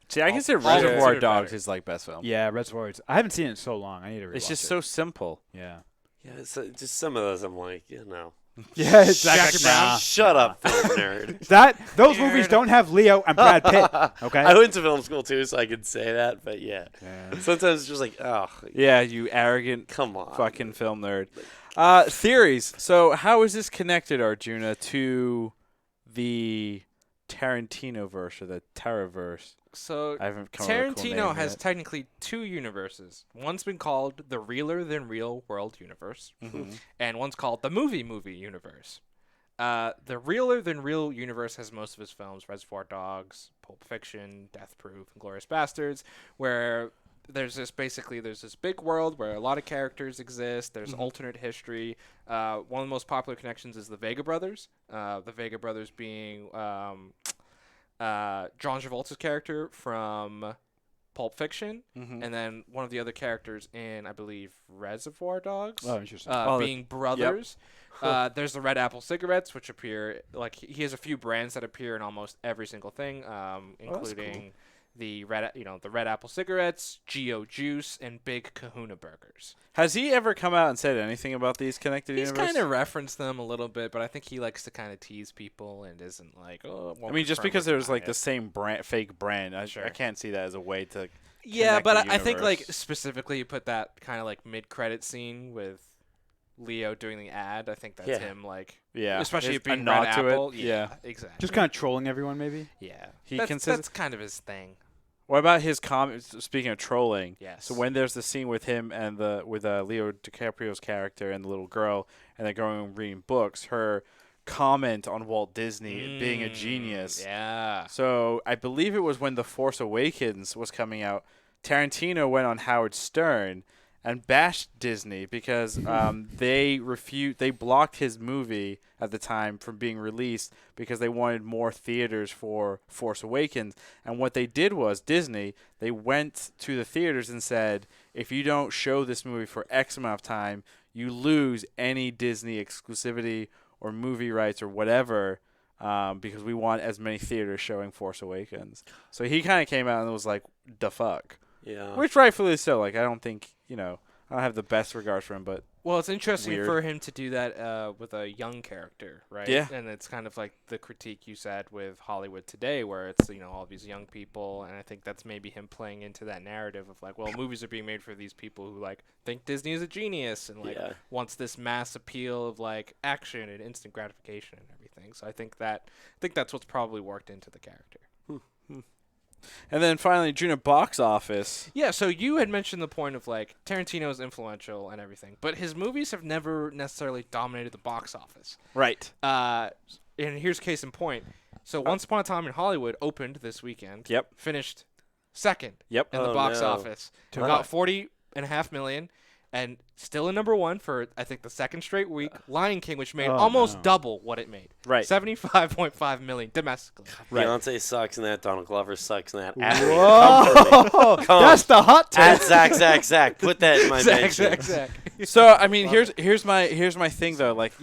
See, I consider all Reservoir considered Dogs better. his like best film. Yeah, Reservoir. I haven't seen it in so long. I need to rewatch It's just it. so simple. Yeah. Yeah, it's, just some of those I'm like, Yeah, it's Jackie Brown. Nah. shut up, film nerd. Those movies don't have Leo and Brad Pitt. Okay. I went to film school too, so I can say that. But yeah, sometimes it's just like, oh, Yeah, you arrogant come on, fucking film nerd. Theories. So how is this connected, Arjuna, to the Tarantino verse or the Terraverse? So I haven't come up with a cool Tarantino name has yet. technically two universes. One's been called the realer than real world universe, and one's called the movie universe. The realer than real universe has most of his films: Reservoir Dogs, Pulp Fiction, Death Proof, and Inglourious Basterds, where there's this big world where a lot of characters exist. There's alternate history. One of the most popular connections is the Vega brothers. The Vega brothers being John Travolta's character from Pulp Fiction, and then one of the other characters in, I believe, Reservoir Dogs. Oh, interesting. Being brothers. There's the Red Apple cigarettes, which appear he has a few brands that appear in almost every single thing, including the Red Apple cigarettes, Geo Juice, and Big Kahuna burgers. Has he ever come out and said anything about these connected He's universes? kind of referenced them a little bit, but I think he likes to kind of tease people and isn't like, oh. I mean, just because there's like the this. same fake brand, I can't see that as a way to. Yeah, connect but the I think like universe. specifically you put that kind of like mid-credit scene with Leo doing the ad. I think that's him like, especially There's it being a nod Red to it. Apple. Yeah. Exactly. Just kind of trolling everyone, maybe. Yeah, That's that's kind of his thing. What about his comments? Speaking of trolling, Yes. So when there's the scene with him and with Leo DiCaprio's character and the little girl, and they're going and reading books, her comment on Walt Disney being a genius. Yeah. So I believe it was when The Force Awakens was coming out. Tarantino went on Howard Stern and bashed Disney because they blocked his movie at the time from being released because they wanted more theaters for Force Awakens. And what they did was Disney, they went to the theaters and said, if you don't show this movie for X amount of time, you lose any Disney exclusivity or movie rights or whatever, because we want as many theaters showing Force Awakens. So he kind of came out and was like, the fuck. Yeah. Which rightfully so. Like, I don't think, I don't have the best regards for him, but Well, it's interesting Weird. for him to do that with a young character, right? Yeah. And it's kind of like the critique you said with Hollywood today, where it's all these young people, and I think that's maybe him playing into that narrative of like, well, movies are being made for these people who like think Disney is a genius and like wants this mass appeal of like action and instant gratification and everything. So I think that's what's probably worked into the character. And then finally, June at box office. Yeah, so you had mentioned the point of like Tarantino's influential and everything, but his movies have never necessarily dominated the box office. Right. And here's case in point. So Once Upon a Time in Hollywood opened this weekend. Yep. Finished second Yep. in the Oh, box no. office. Wow. Got $40.5 million, and still in number one for I think the second straight week. Lion King, which made almost double what it made. Right. $75.5 million domestically. Right. Beyonce sucks in that. Donald Glover sucks in that. Whoa, that's the hot take. At Zach. Put that in my mention. Zach. So I mean, here's my thing though. Like,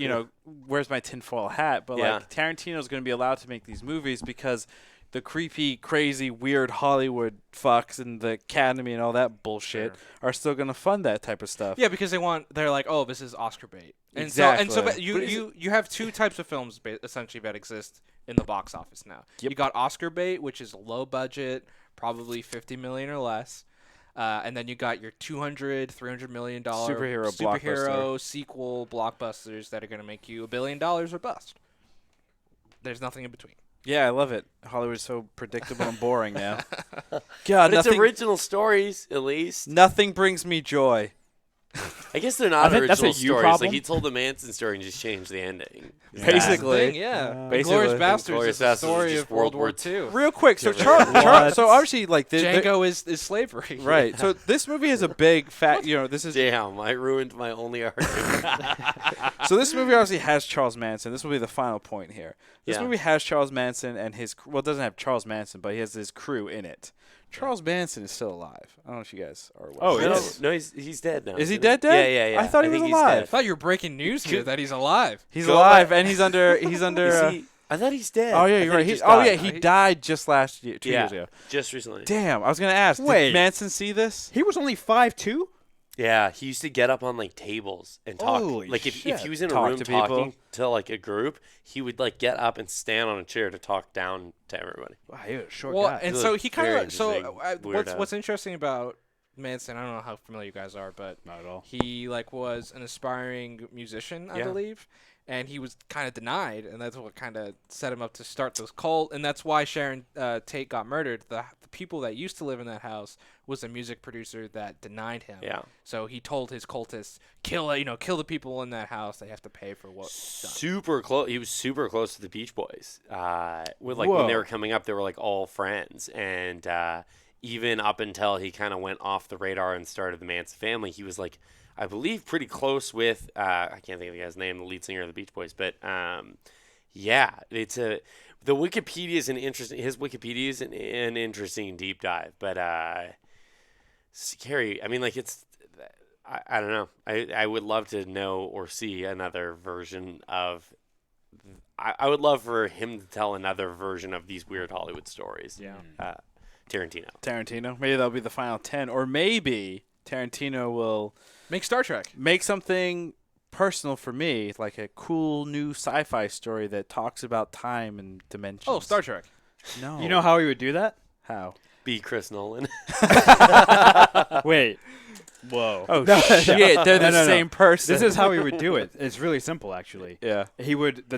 where's my tinfoil hat? But Yeah. like, Tarantino's going to be allowed to make these movies because the creepy, crazy, weird Hollywood fucks and the Academy and all that bullshit are still going to fund that type of stuff. Yeah, because they're like, oh, this is Oscar bait. And Exactly. so but you have two types of films essentially that exist in the box office now. Yep. You got Oscar bait, which is low budget, probably $50 million or less. And then you got your $200-300 million Superhero sequel blockbusters that are going to make you $1 billion or bust. There's nothing in between. Yeah, I love it. Hollywood's so predictable and boring now. God, But it's nothing, original stories, at least. nothing brings me joy. I guess they're not that's original a you stories. problem. Like he told the Manson story and just changed the ending. Basically. yeah. Basically. Glorious Bastards Inglourious is the Bastards is story just of World War II. Real quick, so What? so obviously, like Django is slavery. right. So this movie has a big fact. This is Damn, I ruined my only argument. so this movie obviously has Charles Manson. This will be the final point here. This Yeah. movie has Charles Manson and his it doesn't have Charles Manson, but he has his crew in it. Charles Manson is still alive. I don't know if you guys are aware. Oh, of he this. No, he's dead now. Is he isn't dead? Yeah. I thought he was think he's alive. I thought you were breaking news here that he's alive. He's Go alive, back. and he's under. Is he? I thought he's dead. Oh yeah, I you're thought right. he just Oh yeah, died. he died just last year, 2 Yeah. years ago. Just recently. Damn, I was gonna ask. Wait. Did Manson see this? He was only 5'2". Yeah, he used to get up on like tables and talk. Holy Like if shit. he was in a Talk room to people. talking to like a group, he would like get up and stand on a chair to talk down to everybody. Wow, he was a short Well, guy. and He's so a he kind very of so interesting what's weirdo. interesting about Manson? I don't know how familiar you guys are, but Not at all. he like was an aspiring musician, I Yeah. believe, and he was kind of denied, and that's what kind of set him up to start this cult, and that's why Sharon Tate got murdered. The people that used to live in that house was a music producer that denied him. Yeah. So he told his cultists, kill the people in that house. They have to pay for what's done. Super close. He was super close to the Beach Boys. With like when they Whoa. were coming up, they were like all friends, and even up until he kind of went off the radar and started the Manson family, he was like, I believe, pretty close with I can't think of the guy's name, the lead singer of the Beach Boys, but yeah, the Wikipedia is his Wikipedia is an interesting deep dive, but scary. I mean, like I don't know. I would love to know or see another version of. I would love for him to tell another version of these weird Hollywood stories. Yeah. Tarantino. Maybe that'll be the final 10, or maybe Tarantino will Make Star Trek. make something personal for me, like a cool new sci-fi story that talks about time and dimensions. Oh, Star Trek. No. You know how he would do that? how? Be Chris Nolan. Wait. Whoa. Oh shit! They're the No. same person. This is how he would do it. It's really simple, actually. Yeah. The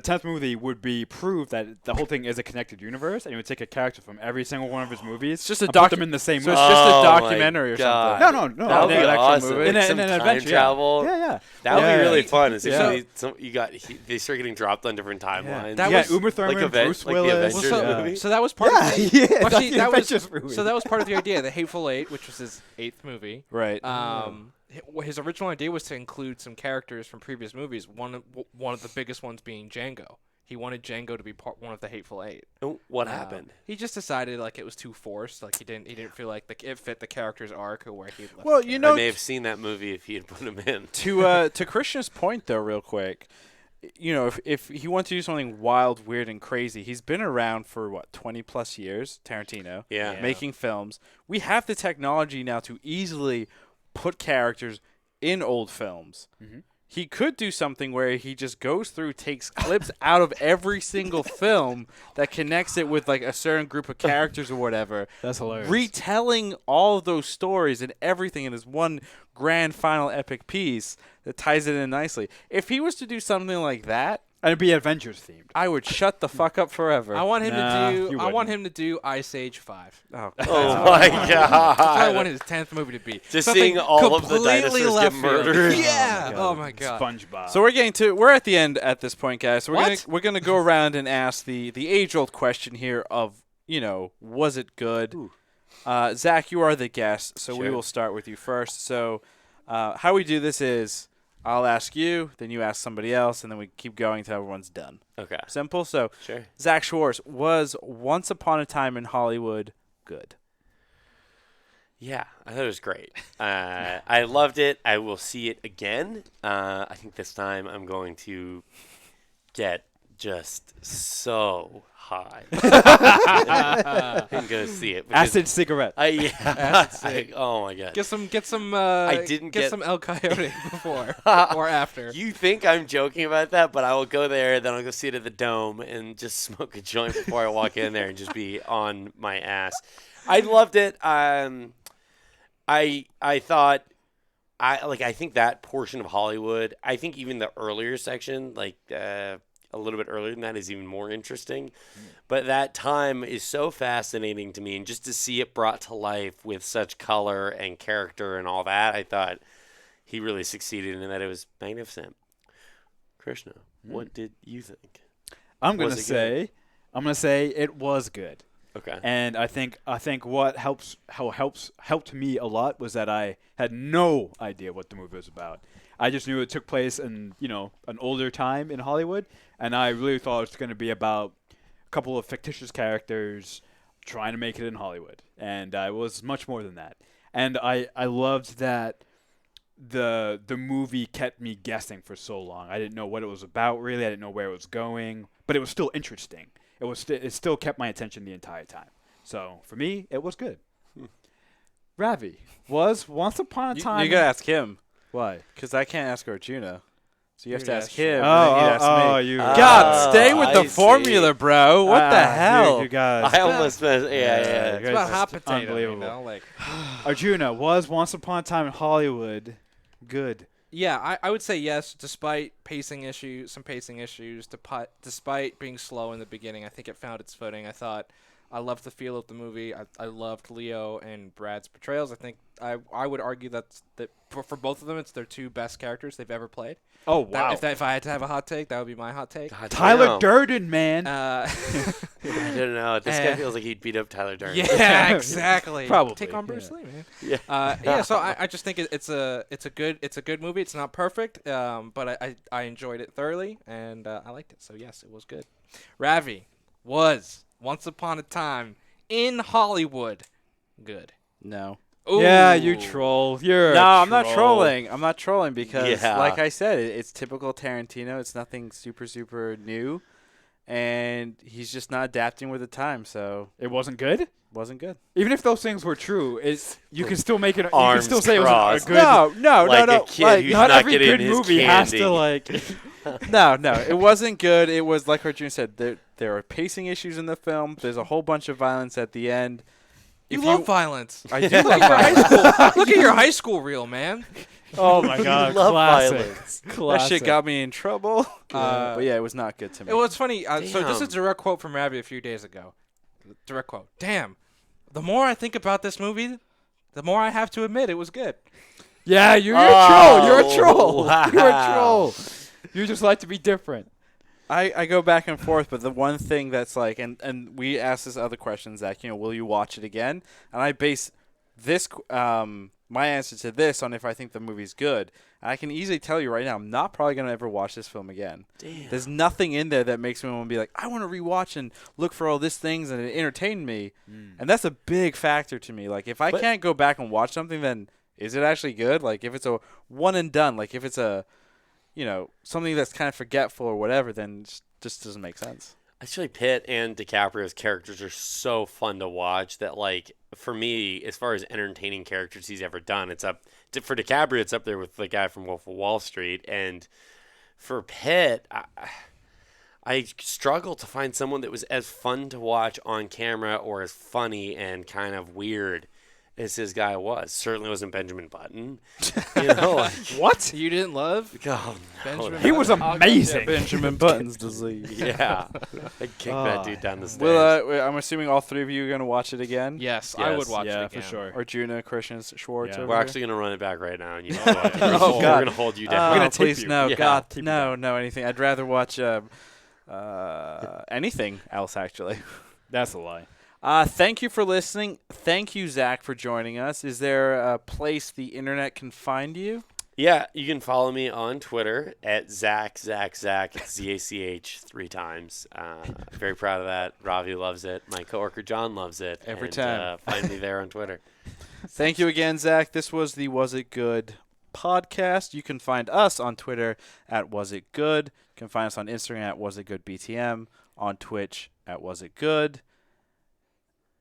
10th movie would be proof that the whole thing is a connected universe, and he would take a character from every single one of his movies. It's just a and put them in the same So movie. it's just Oh a my documentary or God. something. No. That would be an actual awesome. movie. Like In some an time adventure, travel. Yeah. That would Yeah. be really fun. Is Yeah. they start getting dropped on different timelines. That You was- got Uma Thurman, like Bruce the Willis. Avengers Well, movie. so that was part of the yeah, Well, that's see, the that was Avengers movie. so that was part of the idea. The Hateful Eight, which was his 8th movie. Right. His original idea was to include some characters from previous movies. One of the biggest ones being Django. He wanted Django to be one of the Hateful Eight. What happened? He just decided like it was too forced. Like he didn't feel like it fit the character's arc or where he. Left Well, the you character. know, I may have seen that movie if he had put him in. to Christian's point though, real quick, if he wants to do something wild, weird, and crazy, he's been around for 20 plus years. Tarantino, Yeah. making films. We have the technology now to easily put characters in old films. Mhm. He could do something where he just goes through, takes clips out of every single film that connects it with like a certain group of characters or whatever, That's hilarious. retelling all of those stories and everything in this one grand final epic piece that ties it in nicely. If he was to do something like that, And it'd be Avengers themed. I would shut the fuck up forever. I want him Nah, to you do. I want wouldn't. him to do Ice Age 5. Oh, Oh my That's what I God! want his 10th movie to be. Just Something seeing all of the completely dinosaurs get left field. murdered. Yeah. Oh my God. SpongeBob. So we're at the end at this point, guys. So What? we're gonna go around and ask the age old question here of was it good? Zach, you are the guest, so we Sure. will start with you first. So how we do this is I'll ask you, then you ask somebody else, and then we keep going until everyone's done. Okay, Simple. So sure. Zach Schwartz, was Once Upon a Time in Hollywood good? Yeah, I thought it was great. I loved it. I will see it again. I think this time I'm going to get just so high. I'm gonna see it. because Acid cigarette. Oh my God. Get some. didn't get get- some El Coyote before or after. You think I'm joking about that, but I will go there, then I'll go see it at the Dome and just smoke a joint before I walk in there and just be on my ass. I loved it. I thought, I think that portion of Hollywood, I think even the earlier section, a little bit earlier than that, is even more interesting. But that time is so fascinating to me, and just to see it brought to life with such color and character and all that, I thought he really succeeded in that. It was magnificent. Krishna, what did you think? I'm gonna Was it say it was good. Okay. And I think what helped me a lot was that I had no idea what the movie was about. I just knew it took place in an older time in Hollywood, and I really thought it was going to be about a couple of fictitious characters trying to make it in Hollywood, and it was much more than that. And I loved that the movie kept me guessing for so long. I didn't know what it was about really. I didn't know where it was going, but it was still interesting. It still kept my attention the entire time. So for me, it was good. Ravi was Once Upon a Time. You gotta ask him. Why? Because I can't ask Arjuna. So you have to You're ask gonna him. Oh, and then you'd ask me. you. God, stay with I the formula, bro. What the hell? You guys. I almost missed. Yeah. you It's guys about just hot potato, unbelievable. like. Arjuna was Once Upon a Time in Hollywood good. Yeah, I would say yes, despite some pacing issues, despite being slow in the beginning. I think it found its footing. I loved the feel of the movie. I loved Leo and Brad's portrayals. I think I would argue that for both of them, it's their two best characters they've ever played. Oh wow! If I had to have a hot take, that would be my hot take. God Tyler damn. Durden, man. I don't know. This guy feels like he'd beat up Tyler Durden. Yeah, exactly. Probably, Take on Bruce Lee, man. Yeah. Yeah. So I just think it's a good movie. It's not perfect, but I enjoyed it thoroughly and I liked it. So yes, it was good. Ravi was Once Upon a Time in Hollywood good. No. Ooh. Yeah, you troll. You're No, a I'm not troll. trolling. I'm not trolling because, Yeah. like I said, it's typical Tarantino. It's nothing super, super new. And he's just not adapting with the time, so It wasn't good. wasn't good. Even if those things were true, you can still make it. You can Arms still say it was a crossed. good. No, Like no. a kid Like, who's not not every getting good his movie has candy. to like. no, it wasn't good. It was like Arjun said. There are pacing issues in the film. There's a whole bunch of violence at the end. You love violence. I do Look love at your high violence. school. Look at your high school reel, man. Oh my God! love Classic. violence. That Classic. shit got me in trouble. Uh, But yeah, it was not good to me. It was funny. So this is a Damn. direct quote from Ravi a few days ago. Direct quote. Damn. The more I think about this movie, the more I have to admit it was good. Yeah, you're a troll. You're a troll. wow. You're a troll. You just like to be different. I go back and forth, but the one thing that's like, and we asked this other question, Zach, will you watch it again? And I base this, my answer to this on if I think the movie's good. And I can easily tell you right now, I'm not probably going to ever watch this film again. Damn. There's nothing in there that makes me want to be like, I want to rewatch and look for all these things, and it entertained me. And that's a big factor to me. Like, if I But- can't go back and watch something, then is it actually good? Like, if it's a one and done, like if it's a, something that's kind of forgetful or whatever, then it just doesn't make sense. Actually, Pitt and DiCaprio's characters are so fun to watch that, like, for me, as far as entertaining characters he's ever done, for DiCaprio, it's up there with the guy from Wolf of Wall Street. And for Pitt, I struggle to find someone that was as fun to watch on camera or as funny and kind of weird as his guy was. Certainly wasn't Benjamin Button. Like, What? You didn't love oh, no. Benjamin? He was Button? amazing. Benjamin Button's disease. Yeah. I kicked that dude down the stairs. Well, I'm assuming all three of you are going to watch it again? Yes, I would Yes. watch Yeah, it again. for sure. Arjuna, Christian, Schwartz Yeah. over We're here? actually going to run it back right now. And Oh, we're God. going to hold you down. We're gonna tape please, you. no, Yeah. God, Tape you no, down. no, anything. I'd rather watch anything else, actually. That's a lie. Thank you for listening. Thank you, Zach, for joining us. Is there a place the internet can find you? Yeah, you can follow me on Twitter at Zach, Z-A-C-H 3 times. Very proud of that. Ravi loves it. My coworker John loves it. Every And, time. Find me there on Twitter. Thank you again, Zach. This was the Was It Good podcast. You can find us on Twitter at Was It Good. You can find us on Instagram at Was It Good BTM, on Twitch at Was It Good.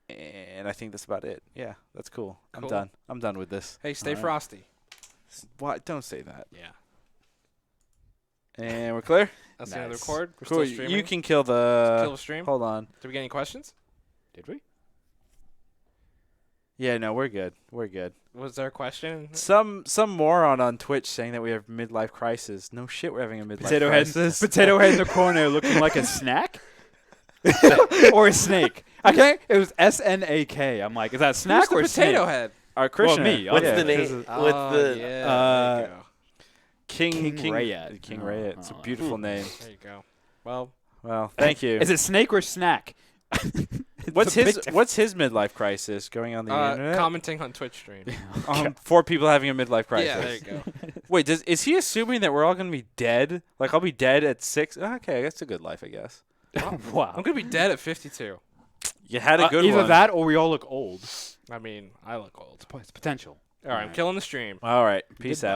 And I think that's about it. Yeah, that's cool. I'm Cool. done. I'm done with this. Hey, stay All right. frosty. Why? Don't say that. Yeah. And we're clear? That's the end of the Nice. record. We're Cool. still streaming. You can kill the... kill the stream. Hold on. Did we get any questions? Did we? Yeah, no, we're good. We're good. Was there a question? Some moron on Twitch saying that we have midlife crisis. No shit, we're having a midlife Potato head. crisis. Potato head in the corner, looking like a snack. Or a snake. I can't. It was SNAK. I'm like, is that Who's snack the or potato snake? head? Christian. me. What's yeah, the name? because Oh, What's the yeah, there you go. King Rayet. King Rayet. It's a beautiful name. There you go. Well, Well, thank you. Is it snake or snack? What's his midlife crisis going on the internet? commenting on Twitch stream. For people having a midlife crisis. Yeah, there you go. Wait, is he assuming that we're all gonna be dead? Like I'll be dead at 6? Okay, that's a good life, I guess. Wow. I'm gonna be dead at 52. You had a good either one. that or we all look old. I mean, I look old. It's potential. All right, I'm killing the stream. All right, peace out.